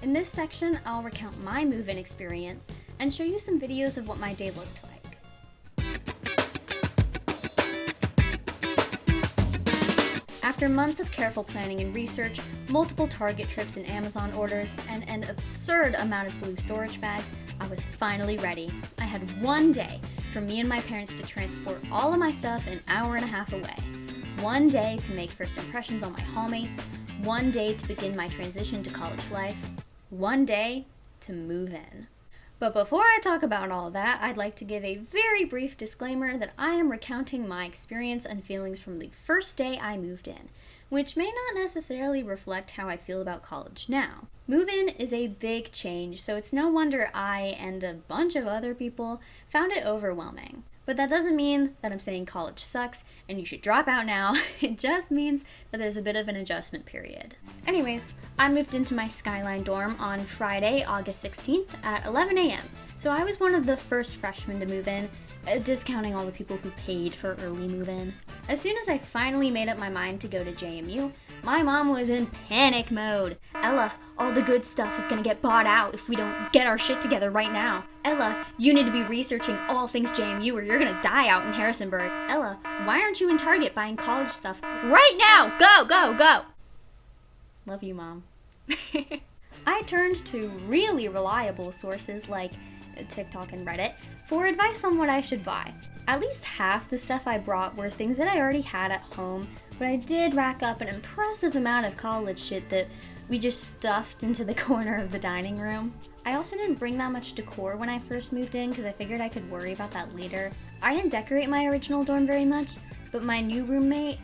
In this section, I'll recount my move-in experience and show you some videos of what my day looked like. After months of careful planning and research, multiple Target trips and Amazon orders, and an absurd amount of blue storage bags, I was finally ready. I had one day for me and my parents to transport all of my stuff an hour and a half away. One day to make first impressions on my hallmates, One day to begin my transition to college life. One day to move in. But before I talk about all that, I'd like to give a very brief disclaimer that I am recounting my experience and feelings from the first day I moved in, which may not necessarily reflect how I feel about college now. Move-in is a big change, so it's no wonder I and a bunch of other people found it overwhelming. But that doesn't mean that I'm saying college sucks and you should drop out now. It just means that there's a bit of an adjustment period. Anyways, I moved into my Skyline dorm on Friday, August 16th at 11 a.m. So I was one of the first freshmen to move in, discounting all the people who paid for early move-in. As soon as I finally made up my mind to go to JMU, my mom was in panic mode. Ella, all the good stuff is gonna get bought out if we don't get our shit together right now. Ella, you need to be researching all things JMU or you're gonna die out in Harrisonburg. Ella, why aren't you in Target buying college stuff right now? Go, go, go! Love you, Mom. I turned to really reliable sources like TikTok and Reddit for advice on what I should buy. At least half the stuff I brought were things that I already had at home, but I did rack up an impressive amount of college shit that we just stuffed into the corner of the dining room. I also didn't bring that much decor when I first moved in because I figured I could worry about that later. I didn't decorate my original dorm very much, but my new roommate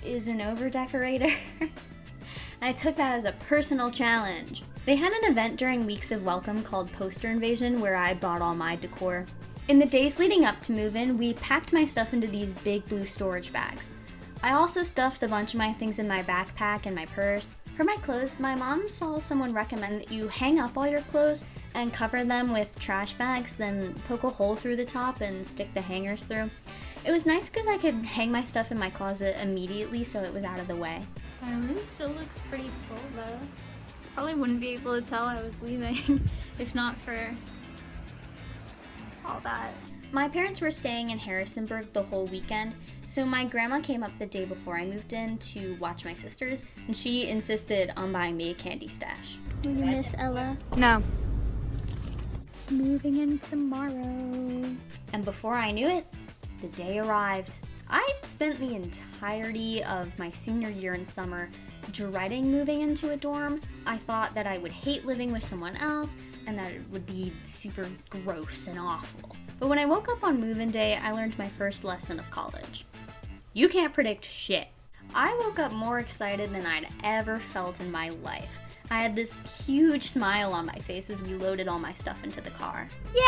is an over-decorator. I took that as a personal challenge. They had an event during weeks of welcome called Poster Invasion where I bought all my decor. In the days leading up to move-in, we packed my stuff into these big blue storage bags. I also stuffed a bunch of my things in my backpack and my purse. For my clothes, my mom saw someone recommend that you hang up all your clothes and cover them with trash bags, then poke a hole through the top and stick the hangers through. It was nice because I could hang my stuff in my closet immediately so it was out of the way. My room still looks pretty full though. Probably wouldn't be able to tell I was leaving if not for all that. My parents were staying in Harrisonburg the whole weekend, so my grandma came up the day before I moved in to watch my sisters, and she insisted on buying me a candy stash. Will you miss Ella? No. Moving in tomorrow. And before I knew it, the day arrived. I spent the entirety of my senior year in summer dreading moving into a dorm. I thought that I would hate living with someone else and that it would be super gross and awful. But when I woke up on move-in day, I learned my first lesson of college. You can't predict shit. I woke up more excited than I'd ever felt in my life. I had this huge smile on my face as we loaded all my stuff into the car. Yeah!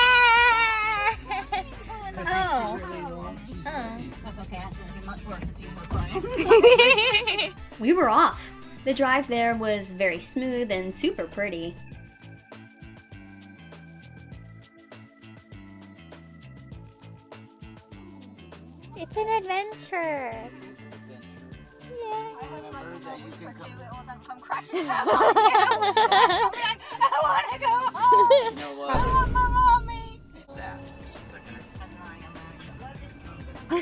Oh. That's okay, actually it'd be much worse if you were crying. We were off. The drive there was very smooth and super pretty. It's an adventure. It is an adventure. Yeah. I remember that you can come. It will then come crashing down on you. I want to go home. You know I what? want my mommy. Zach. Yeah, but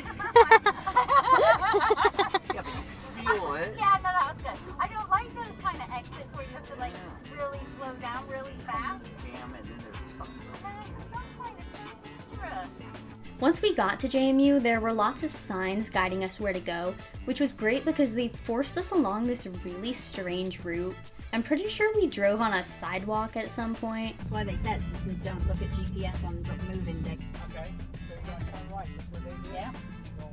you can feel it. Yeah, no, that was good. I don't like those kind of exits where you have to like really slow down really fast. Damn, and then there's a stop sign. There's a stop sign. It's so dangerous. Once we got to JMU, there were lots of signs guiding us where to go, which was great because they forced us along this really strange route. I'm pretty sure we drove on a sidewalk at some point. That's why they said we don't look at GPS on the moving day. Okay, so you're gonna turn right. Yeah. Go on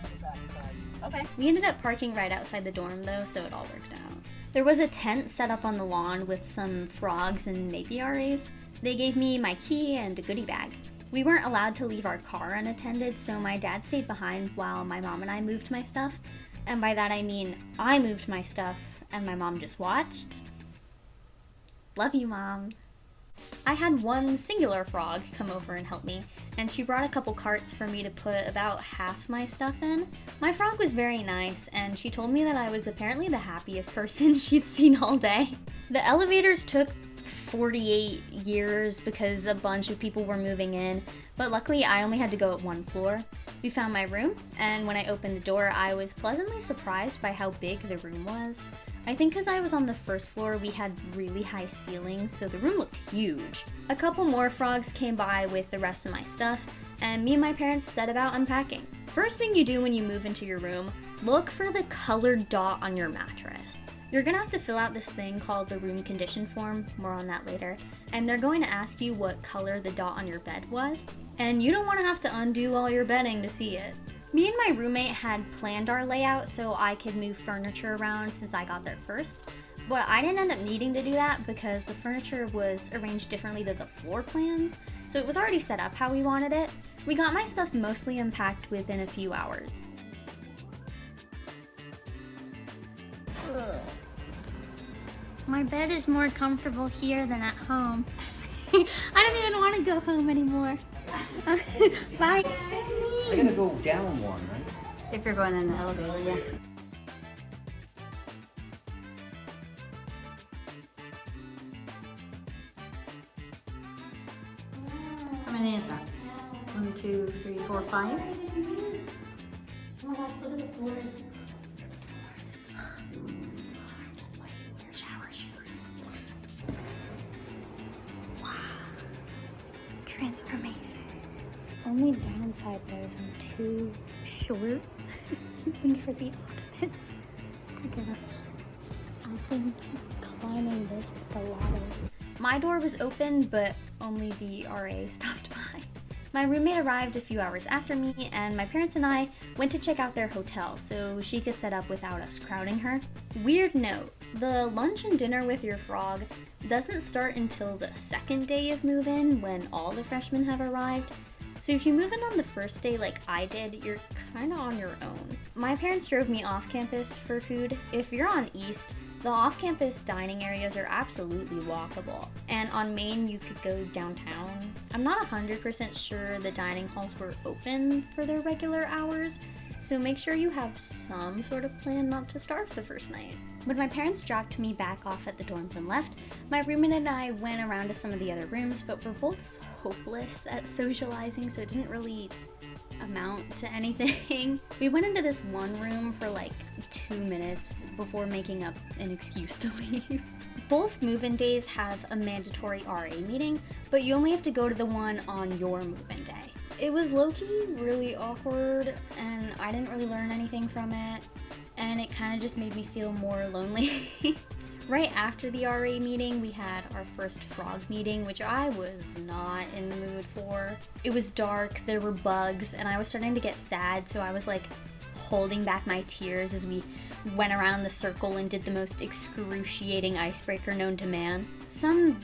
the back side. Okay. We ended up parking right outside the dorm though, so it all worked out. There was a tent set up on the lawn with some frogs and apiaries. They gave me my key and a goodie bag. We weren't allowed to leave our car unattended, so my dad stayed behind while my mom and I moved my stuff. And by that I mean I moved my stuff and my mom just watched. Love you, Mom. I had one singular frog come over and help me, and she brought a couple carts for me to put about half my stuff in. My frog was very nice, and she told me that I was apparently the happiest person she'd seen all day. The elevators took 48 years because a bunch of people were moving in, but luckily I only had to go up one floor. We found my room, and when I opened the door, I was pleasantly surprised by how big the room was. I think because I was on the first floor, we had really high ceilings, so the room looked huge. A couple more frogs came by with the rest of my stuff, and me and my parents set about unpacking. First thing you do when you move into your room, look for the colored dot on your mattress. You're gonna have to fill out this thing called the room condition form, more on that later, and they're going to ask you what color the dot on your bed was, and you don't wanna have to undo all your bedding to see it. Me and my roommate had planned our layout so I could move furniture around since I got there first, but I didn't end up needing to do that because the furniture was arranged differently to the floor plans, so it was already set up how we wanted it. We got my stuff mostly unpacked within a few hours. My bed is more comfortable here than at home. I don't even want to go home anymore. Bye. I gotta go down one, right? If you're going in the elevator, yeah. How many is that? 1, 2, 3, 4, 5? Oh my gosh, look at the floors. Shower shoes. Transformation. Only downside though is I'm too short even for the ottoman to get up. I've been climbing this the ladder. My door was open, but only the RA stopped by. My roommate arrived a few hours after me, and my parents and I went to check out their hotel so she could set up without us crowding her. Weird note, the lunch and dinner with your frog doesn't start until the second day of move-in when all the freshmen have arrived. So if you move in on the first day like I did, you're kinda on your own. My parents drove me off campus for food. If you're on East, the off-campus dining areas are absolutely walkable. And on Main, you could go downtown. I'm not 100% sure the dining halls were open for their regular hours, so make sure you have some sort of plan not to starve the first night. When my parents dropped me back off at the dorms and left, my roommate and I went around to some of the other rooms, but we're both hopeless at socializing, so it didn't really amount to anything. We went into this one room for like 2 minutes before making up an excuse to leave. Both move-in days have a mandatory RA meeting, but you only have to go to the one on your move-in day. It was low-key really awkward, and I didn't really learn anything from it, and it kind of just made me feel more lonely. Right after the RA meeting, we had our first frog meeting, which I was not in the mood for. It was dark, there were bugs, and I was starting to get sad, so I was like holding back my tears as we went around the circle and did the most excruciating icebreaker known to man. Some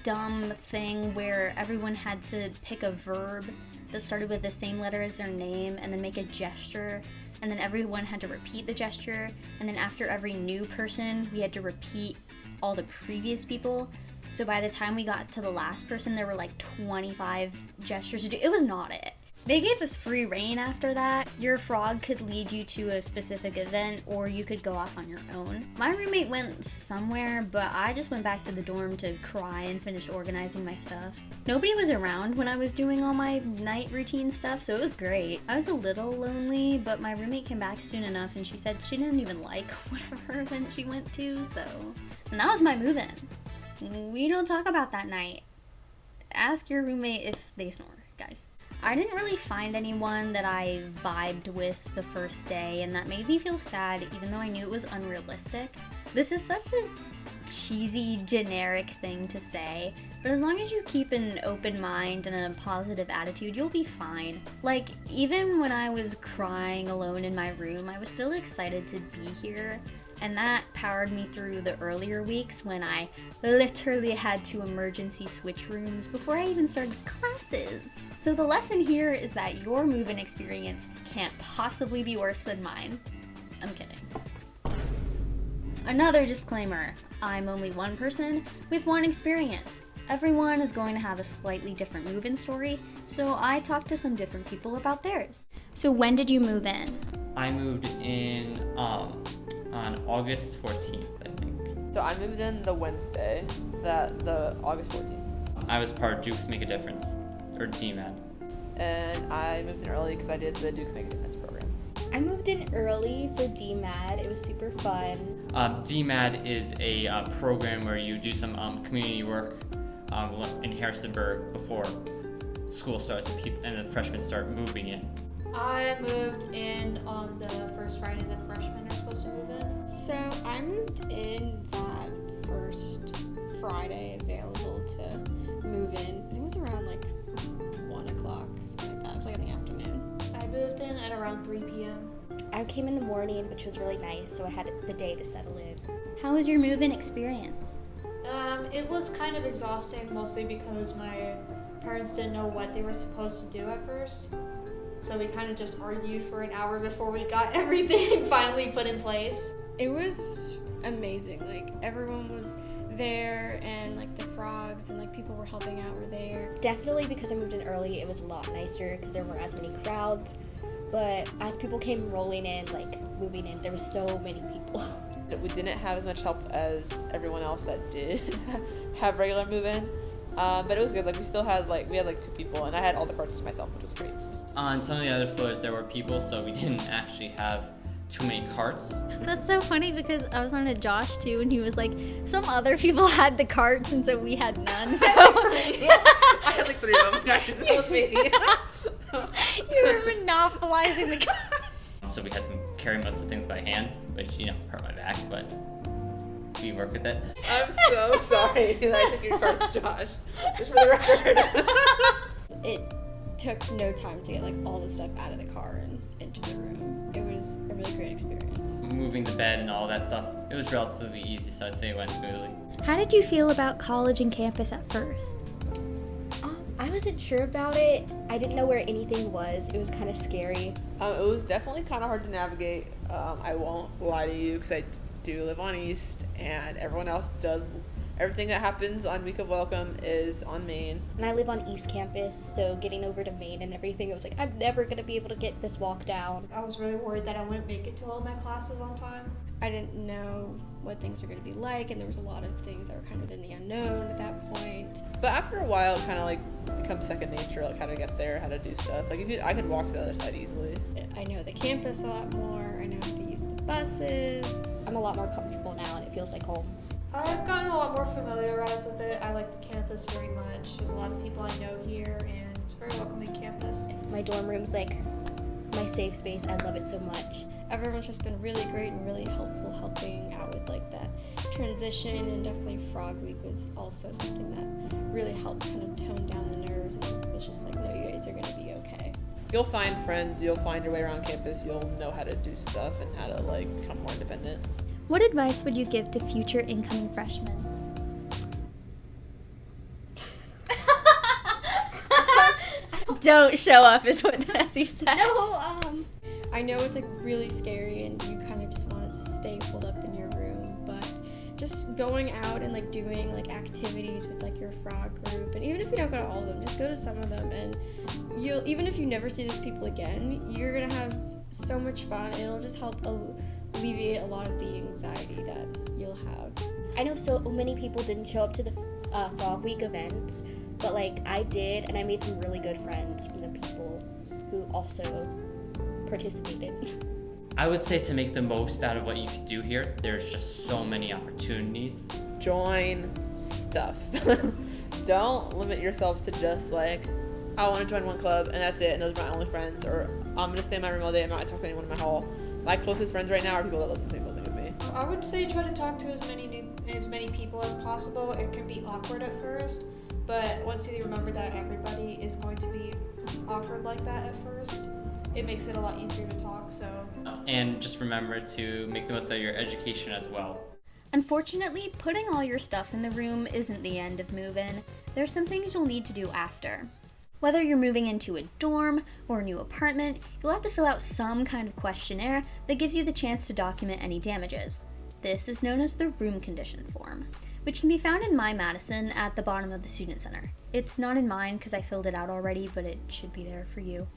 dumb thing where everyone had to pick a verb that started with the same letter as their name and then make a gesture, and then everyone had to repeat the gesture, and then after every new person we had to repeat all the previous people. So by the time we got to the last person there were like 25 gestures to do. It was not it. They gave us free reign after that. Your frog could lead you to a specific event, or you could go off on your own. My roommate went somewhere, but I just went back to the dorm to cry and finish organizing my stuff. Nobody was around when I was doing all my night routine stuff, so it was great. I was a little lonely, but my roommate came back soon enough and she said she didn't even like whatever event she went to, so. And that was my move-in. We don't talk about that night. Ask your roommate if they snore, guys. I didn't really find anyone that I vibed with the first day, and that made me feel sad even though I knew it was unrealistic. This is such a cheesy, generic thing to say, but as long as you keep an open mind and a positive attitude, you'll be fine. Like, even when I was crying alone in my room, I was still excited to be here, and that powered me through the earlier weeks when I literally had to emergency switch rooms before I even started classes. So the lesson here is that your move-in experience can't possibly be worse than mine. I'm kidding. Another disclaimer, I'm only one person with one experience. Everyone is going to have a slightly different move-in story, so I talked to some different people about theirs. So when did you move in? I moved in on August 14th, I think. So I moved in the Wednesday, the August 14th. I was part of Dukes Make a Difference, or DMAD. And I moved in early because I did the Dukes Make a Difference program. I moved in early for DMAD. It was super fun. DMAD is a program where you do some community work in Harrisonburg before school starts and the freshmen start moving in. I moved in on the first Friday the freshmen are supposed to move in. So I moved in that first Friday available to move in. I think it was around like 1 o'clock, something like that. It was like in the afternoon. I moved in at around 3 p.m. I came in the morning, which was really nice, so I had the day to settle in. How was your move-in experience? It was kind of exhausting, mostly because my parents didn't know what they were supposed to do at first. So we kind of just argued for an hour before we got everything finally put in place. It was amazing. Like everyone was there, and like the frogs and like people were helping out were there. Definitely because I moved in early, it was a lot nicer because there weren't as many crowds. But as people came rolling in, like moving in, there was so many people. We didn't have as much help as everyone else that did have regular move-in, but it was good. Like we had like 2 people, and I had all the carts to myself, which was great. On some of the other floors, there were people, so we didn't actually have too many carts. That's so funny because I was on to Josh too, and he was like, some other people had the carts, and so we had none. So I had like 3 of them, guys. That was me. You were monopolizing the carts. So we had to carry most of the things by hand, which, hurt my back, but we work with it. I'm so sorry that I took your carts, Josh. Just for the record. It took no time to get like all the stuff out of the car and into the room. It was a really great experience. Moving the bed and all that stuff, it was relatively easy, so I'd say it went smoothly. How did you feel about college and campus at first? I wasn't sure about it. I didn't know where anything was. It was kind of scary. It was definitely kind of hard to navigate. I won't lie to you because I do live on East, and everyone else does. Everything that happens on Week of Welcome is on Main. And I live on East Campus, so getting over to Main and everything, it was like, I'm never going to be able to get this walk down. I was really worried that I wouldn't make it to all my classes on time. I didn't know what things were going to be like, and there was a lot of things that were kind of in the unknown at that point. But after a while, it kind of like becomes second nature, like how to get there, how to do stuff. Like I could walk to the other side easily. I know the campus a lot more. I know how to use the buses. I'm a lot more comfortable now, and it feels like home. I've gotten a lot more familiarized with it. I like the campus very much. There's a lot of people I know here, and it's a very welcoming campus. My dorm room's like my safe space. I love it so much. Everyone's just been really great and really helpful helping out with like that transition, and definitely Frog Week was also something that really helped kind of tone down the nerves, and it was just like, no, you guys are going to be okay. You'll find friends, you'll find your way around campus, you'll know how to do stuff and how to like become more independent. What advice would you give to future incoming freshmen? Don't show up is what Nessie said. No, I know it's like really scary and you kind of just wanted to stay pulled up in your room, but just going out and like doing like activities with like your frog group, and even if you don't go to all of them, just go to some of them, and you'll, even if you never see these people again, you're gonna have so much fun. It'll just help alleviate a lot of the anxiety that you'll have. I know so many people didn't show up to the Fogg Week events, but like I did, and I made some really good friends from the people who also participated. I would say to make the most out of what you could do here, there's just so many opportunities. Join stuff. Don't limit yourself to just like, I want to join one club and that's it, and those are my only friends, or I'm going to stay in my room all day, I'm not going to talk to anyone in my hall. My closest friends right now are people that live in the same building as me. I would say try to talk to as many people as possible. It can be awkward at first, but once you remember that everybody is going to be awkward like that at first, it makes it a lot easier to talk. So. And just remember to make the most out of your education as well. Unfortunately, putting all your stuff in the room isn't the end of move-in. There's some things you'll need to do after. Whether you're moving into a dorm or a new apartment, you'll have to fill out some kind of questionnaire that gives you the chance to document any damages. This is known as the room condition form, which can be found in My Madison at the bottom of the Student Center. It's not in mine because I filled it out already, but it should be there for you.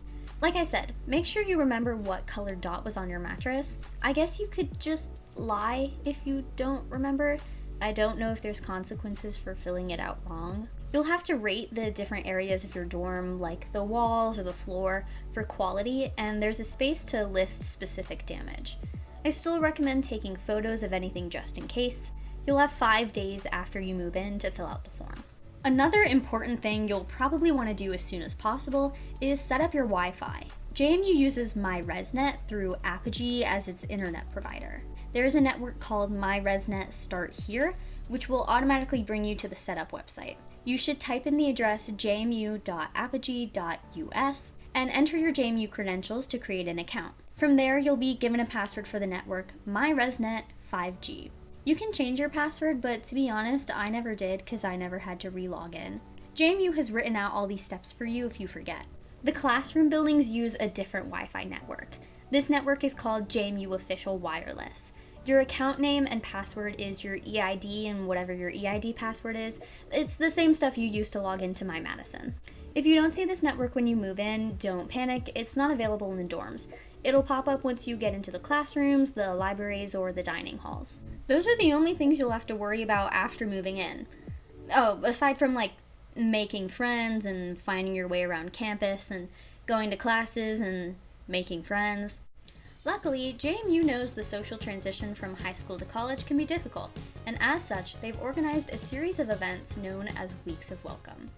Like I said, make sure you remember what color dot was on your mattress. I guess you could just lie if you don't remember. I don't know if there's consequences for filling it out wrong. You'll have to rate the different areas of your dorm, like the walls or the floor, for quality, and there's a space to list specific damage. I still recommend taking photos of anything just in case. You'll have 5 days after you move in to fill out the form. Another important thing you'll probably want to do as soon as possible is set up your Wi-Fi. JMU uses MyResNet through Apogee as its internet provider. There is a network called MyResNet Start Here, which will automatically bring you to the setup website. You should type in the address jmu.apogee.us and enter your JMU credentials to create an account. From there, you'll be given a password for the network, MyResNet 5G. You can change your password, but to be honest, I never did because I never had to re-log in. JMU has written out all these steps for you if you forget. The classroom buildings use a different Wi-Fi network. This network is called JMU Official Wireless. Your account name and password is your EID and whatever your EID password is. It's the same stuff you use to log into My Madison. If you don't see this network when you move in, don't panic, it's not available in the dorms. It'll pop up once you get into the classrooms, the libraries, or the dining halls. Those are the only things you'll have to worry about after moving in. Oh, aside from like making friends and finding your way around campus and going to classes and making friends. Luckily, JMU knows the social transition from high school to college can be difficult, and as such, they've organized a series of events known as Weeks of Welcome.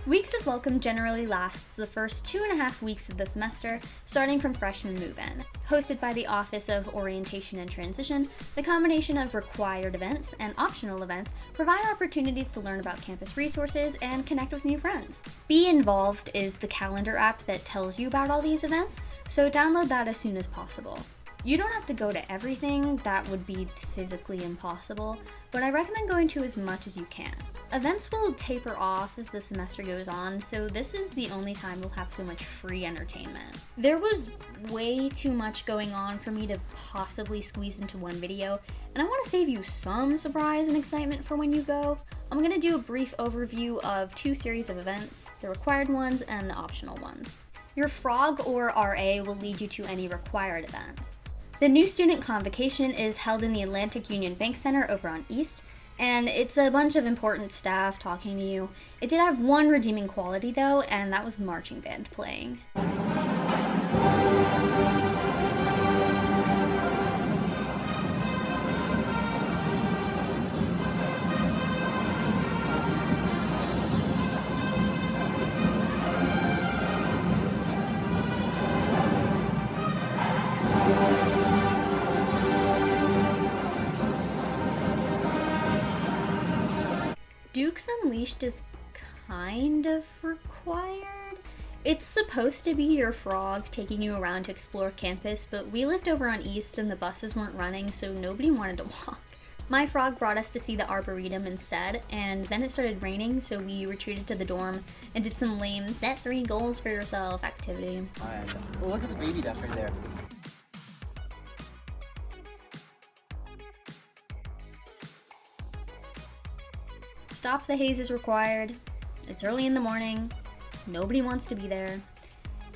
Weeks of Welcome generally lasts the first 2.5 weeks of the semester, starting from freshman move-in. Hosted by the Office of Orientation and Transition, the combination of required events and optional events provide opportunities to learn about campus resources and connect with new friends. Be Involved is the calendar app that tells you about all these events, so download that as soon as possible. You don't have to go to everything, that would be physically impossible, but I recommend going to as much as you can. Events will taper off as the semester goes on, so this is the only time we'll have so much free entertainment. There was way too much going on for me to possibly squeeze into one video, and I want to save you some surprise and excitement for when you go. I'm going to do a brief overview of 2 series of events, the required ones and the optional ones. Your Frog or RA will lead you to any required events. The New Student Convocation is held in the Atlantic Union Bank Center over on East, and it's a bunch of important staff talking to you. It did have one redeeming quality though, and that was the marching band playing. Dukes Unleashed is kind of required. It's supposed to be your frog taking you around to explore campus, but we lived over on East and the buses weren't running, so nobody wanted to walk. My frog brought us to see the Arboretum instead, and then it started raining, so we retreated to the dorm and did some lame set 3 goals for yourself activity. Alright, well, look at the baby duck right there. Stop the Haze is required. It's early in the morning. Nobody wants to be there.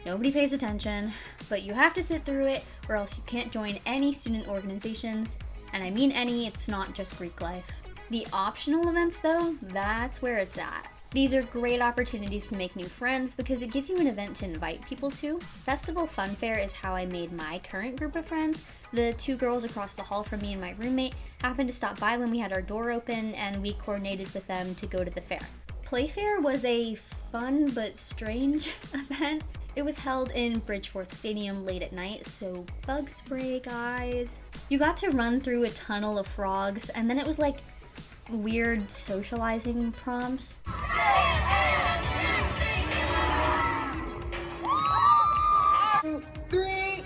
Nobody pays attention, but you have to sit through it or else you can't join any student organizations. And I mean any, it's not just Greek life. The optional events though, that's where it's at. These are great opportunities to make new friends because it gives you an event to invite people to. Festival Fun Fair is how I made my current group of friends. The 2 girls across the hall from me and my roommate happened to stop by when we had our door open, and we coordinated with them to go to the fair. Playfair was a fun but strange event. It was held in Bridgeforth Stadium late at night, so bug spray, guys. You got to run through a tunnel of frogs, and then it was like weird socializing prompts. 2, 3,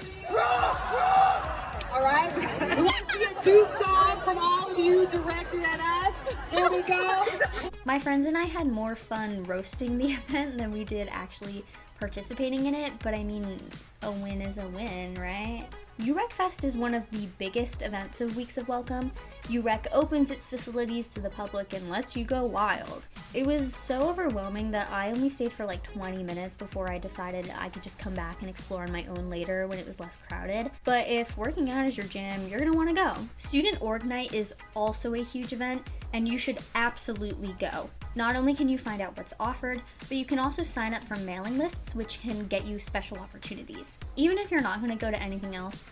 alright? We want to see a Duke dog from all of you directed at us. Here we go. My friends and I had more fun roasting the event than we did actually participating in it, but I mean, a win is a win, right? UREC Fest is one of the biggest events of Weeks of Welcome. UREC opens its facilities to the public and lets you go wild. It was so overwhelming that I only stayed for like 20 minutes before I decided I could just come back and explore on my own later when it was less crowded. But if working out is your jam, you're gonna wanna go. Student Org Night is also a huge event, and you should absolutely go. Not only can you find out what's offered, but you can also sign up for mailing lists, which can get you special opportunities. Even if you're not going to go to anything else,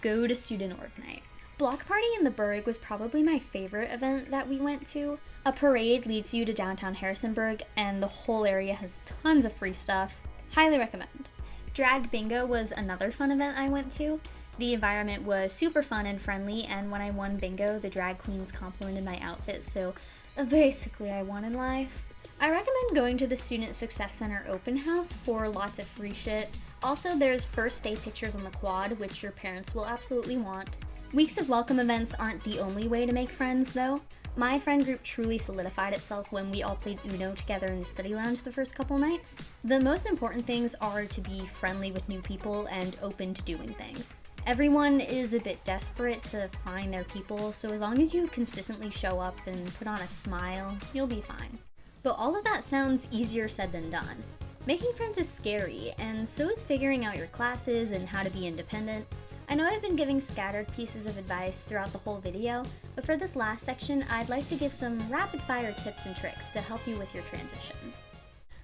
go to Student Org Night. Block Party in the Berg was probably my favorite event that we went to. A parade leads you to downtown Harrisonburg, and the whole area has tons of free stuff. Highly recommend. Drag Bingo was another fun event I went to. The environment was super fun and friendly, and when I won bingo, the drag queens complimented my outfit, so basically I won in life. I recommend going to the Student Success Center open house for lots of free shit. Also, there's first day pictures on the quad, which your parents will absolutely want. Weeks of welcome events aren't the only way to make friends, though. My friend group truly solidified itself when we all played Uno together in the study lounge the first couple nights. The most important things are to be friendly with new people and open to doing things. Everyone is a bit desperate to find their people, so as long as you consistently show up and put on a smile, you'll be fine. But all of that sounds easier said than done. Making friends is scary, and so is figuring out your classes and how to be independent. I know I've been giving scattered pieces of advice throughout the whole video, but for this last section, I'd like to give some rapid-fire tips and tricks to help you with your transition.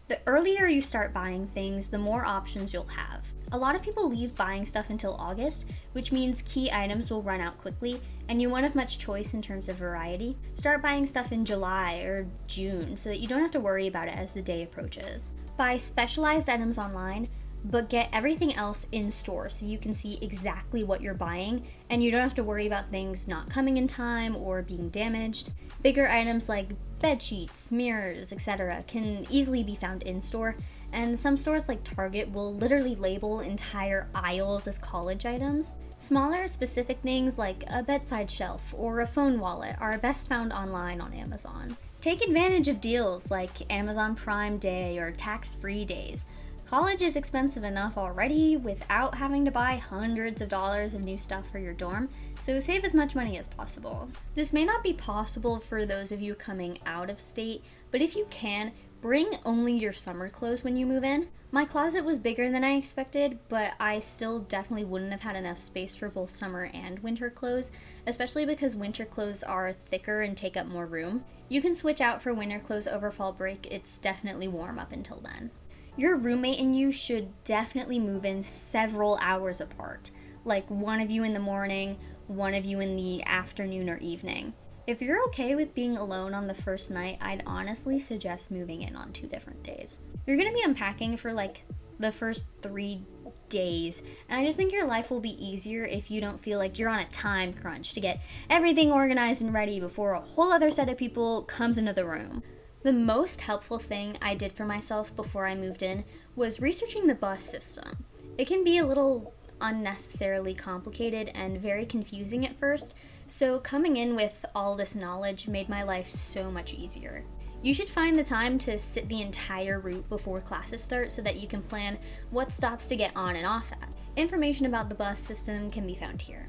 The earlier you start buying things, the more options you'll have. A lot of people leave buying stuff until August, which means key items will run out quickly, and you won't have much choice in terms of variety. Start buying stuff in July or June so that you don't have to worry about it as the day approaches. Buy specialized items online, but get everything else in store so you can see exactly what you're buying and you don't have to worry about things not coming in time or being damaged. Bigger items like bed sheets, mirrors, etc. can easily be found in store, and some stores like Target will literally label entire aisles as college items. Smaller specific things like a bedside shelf or a phone wallet are best found online on Amazon. Take advantage of deals like Amazon Prime Day or tax-free days. College is expensive enough already without having to buy hundreds of dollars of new stuff for your dorm, so save as much money as possible. This may not be possible for those of you coming out of state, but if you can, bring only your summer clothes when you move in. My closet was bigger than I expected, but I still definitely wouldn't have had enough space for both summer and winter clothes, especially because winter clothes are thicker and take up more room. You can switch out for winter clothes over fall break, it's definitely warm up until then. Your roommate and you should definitely move in several hours apart, like one of you in the morning, one of you in the afternoon or evening. If you're okay with being alone on the first night, I'd honestly suggest moving in on 2 different days. You're gonna be unpacking for like the first 3 days, and I just think your life will be easier if you don't feel like you're on a time crunch to get everything organized and ready before a whole other set of people comes into the room. The most helpful thing I did for myself before I moved in was researching the bus system. It can be a little unnecessarily complicated and very confusing at first, so coming in with all this knowledge made my life so much easier. You should find the time to sit the entire route before classes start so that you can plan what stops to get on and off at. Information about the bus system can be found here.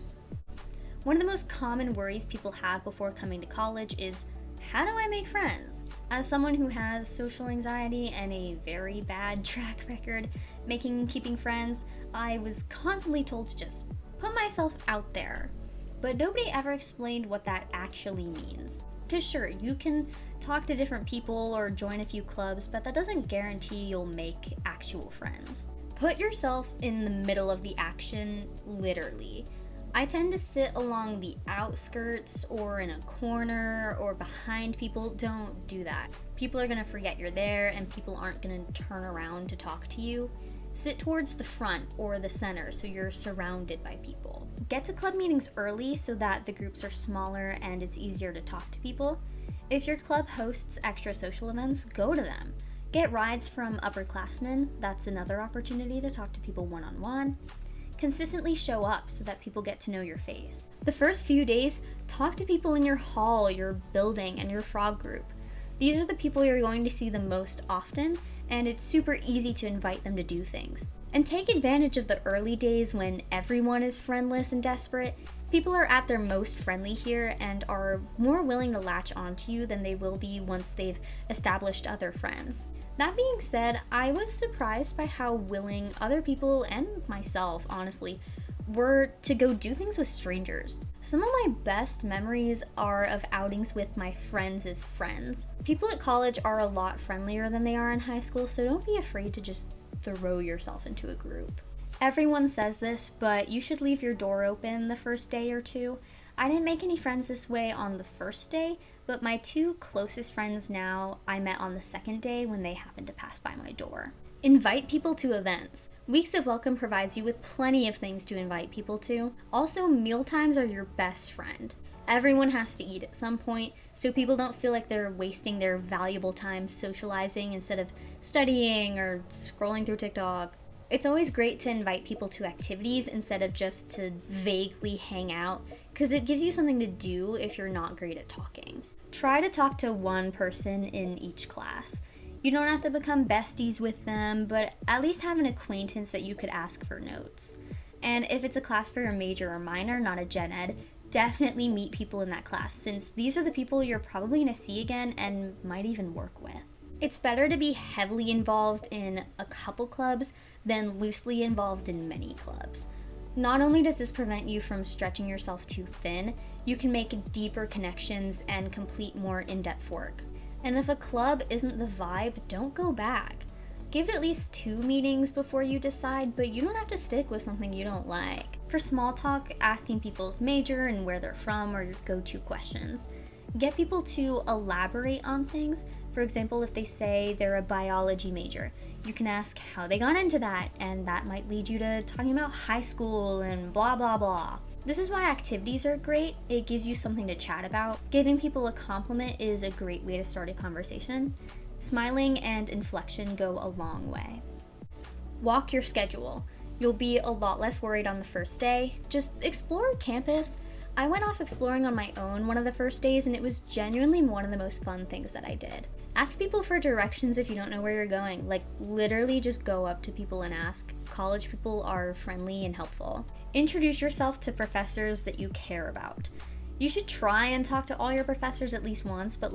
One of the most common worries people have before coming to college is, how do I make friends? As someone who has social anxiety and a very bad track record keeping friends, I was constantly told to just put myself out there. But nobody ever explained what that actually means. Because sure, you can talk to different people or join a few clubs, but that doesn't guarantee you'll make actual friends. Put yourself in the middle of the action, literally. I tend to sit along the outskirts or in a corner or behind people. Don't do that. People are gonna forget you're there and people aren't gonna turn around to talk to you. Sit towards the front or the center so you're surrounded by people. Get to club meetings early so that the groups are smaller and it's easier to talk to people. If your club hosts extra social events, go to them. Get rides from upperclassmen. That's another opportunity to talk to people one-on-one. Consistently show up so that people get to know your face. The first few days, talk to people in your hall, your building, and your frog group. These are the people you're going to see the most often, and it's super easy to invite them to do things. And take advantage of the early days when everyone is friendless and desperate. People are at their most friendly here and are more willing to latch onto you than they will be once they've established other friends. That being said, I was surprised by how willing other people, and myself honestly, were to go do things with strangers. Some of my best memories are of outings with my friends' friends. People at college are a lot friendlier than they are in high school, so don't be afraid to just throw yourself into a group. Everyone says this, but you should leave your door open the first day or two. I didn't make any friends this way on the first day, but my 2 closest friends now I met on the second day when they happened to pass by my door. Invite people to events. Weeks of Welcome provides you with plenty of things to invite people to. Also, meal times are your best friend. Everyone has to eat at some point, so people don't feel like they're wasting their valuable time socializing instead of studying or scrolling through TikTok. It's always great to invite people to activities instead of just to vaguely hang out, because it gives you something to do if you're not great at talking. Try to talk to one person in each class. You don't have to become besties with them, but at least have an acquaintance that you could ask for notes. And if it's a class for a major or minor, not a gen ed, definitely meet people in that class, since these are the people you're probably going to see again and might even work with. It's better to be heavily involved in a couple clubs than loosely involved in many clubs. Not only does this prevent you from stretching yourself too thin, you can make deeper connections and complete more in-depth work. And if a club isn't the vibe, don't go back. Give it at least 2 meetings before you decide, but you don't have to stick with something you don't like. For small talk, asking people's major and where they're from are your go-to questions. Get people to elaborate on things. For example, if they say they're a biology major, you can ask how they got into that, and that might lead you to talking about high school and blah blah blah. This is why activities are great. It gives you something to chat about. Giving people a compliment is a great way to start a conversation. Smiling and inflection go a long way. Walk your schedule. You'll be a lot less worried on the first day. Just explore campus. I went off exploring on my own one of the first days, and it was genuinely one of the most fun things that I did. Ask people for directions if you don't know where you're going. Like, literally just go up to people and ask. College people are friendly and helpful. Introduce yourself to professors that you care about. You should try and talk to all your professors at least once, but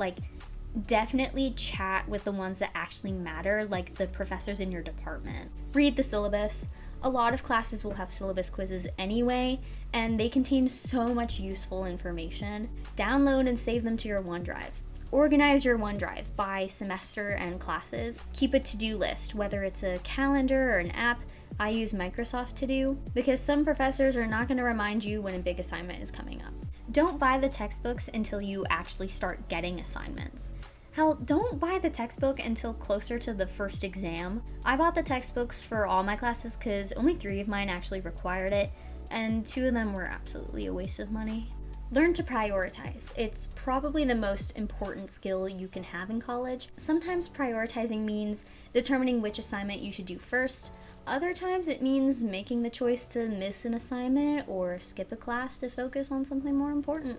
definitely chat with the ones that actually matter, like the professors in your department. Read the syllabus. A lot of classes will have syllabus quizzes anyway, and they contain so much useful information. Download and save them to your OneDrive. Organize your OneDrive by semester and classes. Keep a to-do list, whether it's a calendar or an app. I use Microsoft To Do because some professors are not going to remind you when a big assignment is coming up. Don't buy the textbooks until you actually start getting assignments. Hell, don't buy the textbook until closer to the first exam. I bought the textbooks for all my classes because only 3 of mine actually required it, and 2 of them were absolutely a waste of money. Learn to prioritize. It's probably the most important skill you can have in college. Sometimes prioritizing means determining which assignment you should do first. Other times it means making the choice to miss an assignment or skip a class to focus on something more important.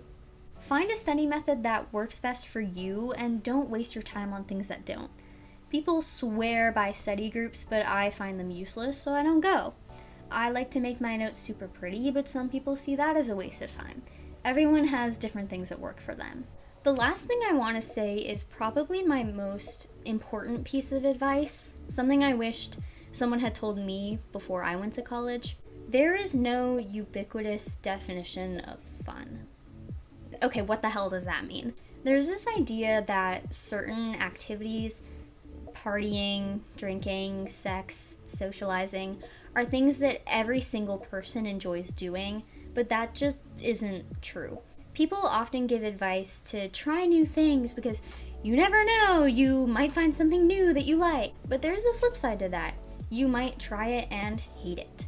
Find a study method that works best for you and don't waste your time on things that don't. People swear by study groups, but I find them useless, so I don't go. I like to make my notes super pretty, but some people see that as a waste of time. Everyone has different things that work for them. The last thing I want to say is probably my most important piece of advice, something I wished someone had told me before I went to college. There is no ubiquitous definition of fun. Okay, what the hell does that mean? There's this idea that certain activities, partying, drinking, sex, socializing, are things that every single person enjoys doing, but that just isn't true. People often give advice to try new things because you never know, you might find something new that you like. But there's a flip side to that. You might try it and hate it.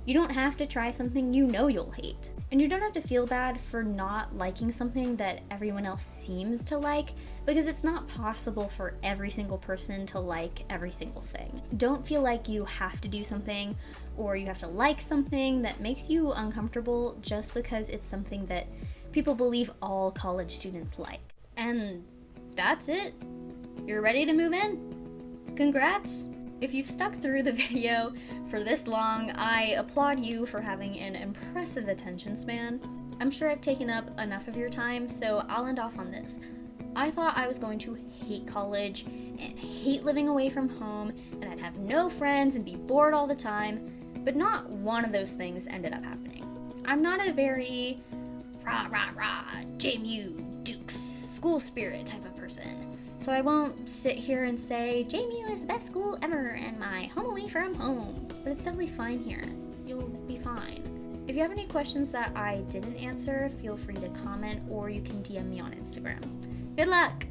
You don't have to try something you know you'll hate. And you don't have to feel bad for not liking something that everyone else seems to like, because it's not possible for every single person to like every single thing. Don't feel like you have to do something or you have to like something that makes you uncomfortable just because it's something that people believe all college students like. And that's it. You're ready to move in? Congrats! If you've stuck through the video for this long, I applaud you for having an impressive attention span. I'm sure I've taken up enough of your time, so I'll end off on this. I thought I was going to hate college and hate living away from home, and I'd have no friends and be bored all the time, but not one of those things ended up happening. I'm not a very rah, JMU, Dukes, school spirit type of person. So I won't sit here and say, JMU is the best school ever and my home away from home. But it's totally fine here. You'll be fine. If you have any questions that I didn't answer, feel free to comment or you can DM me on Instagram. Good luck!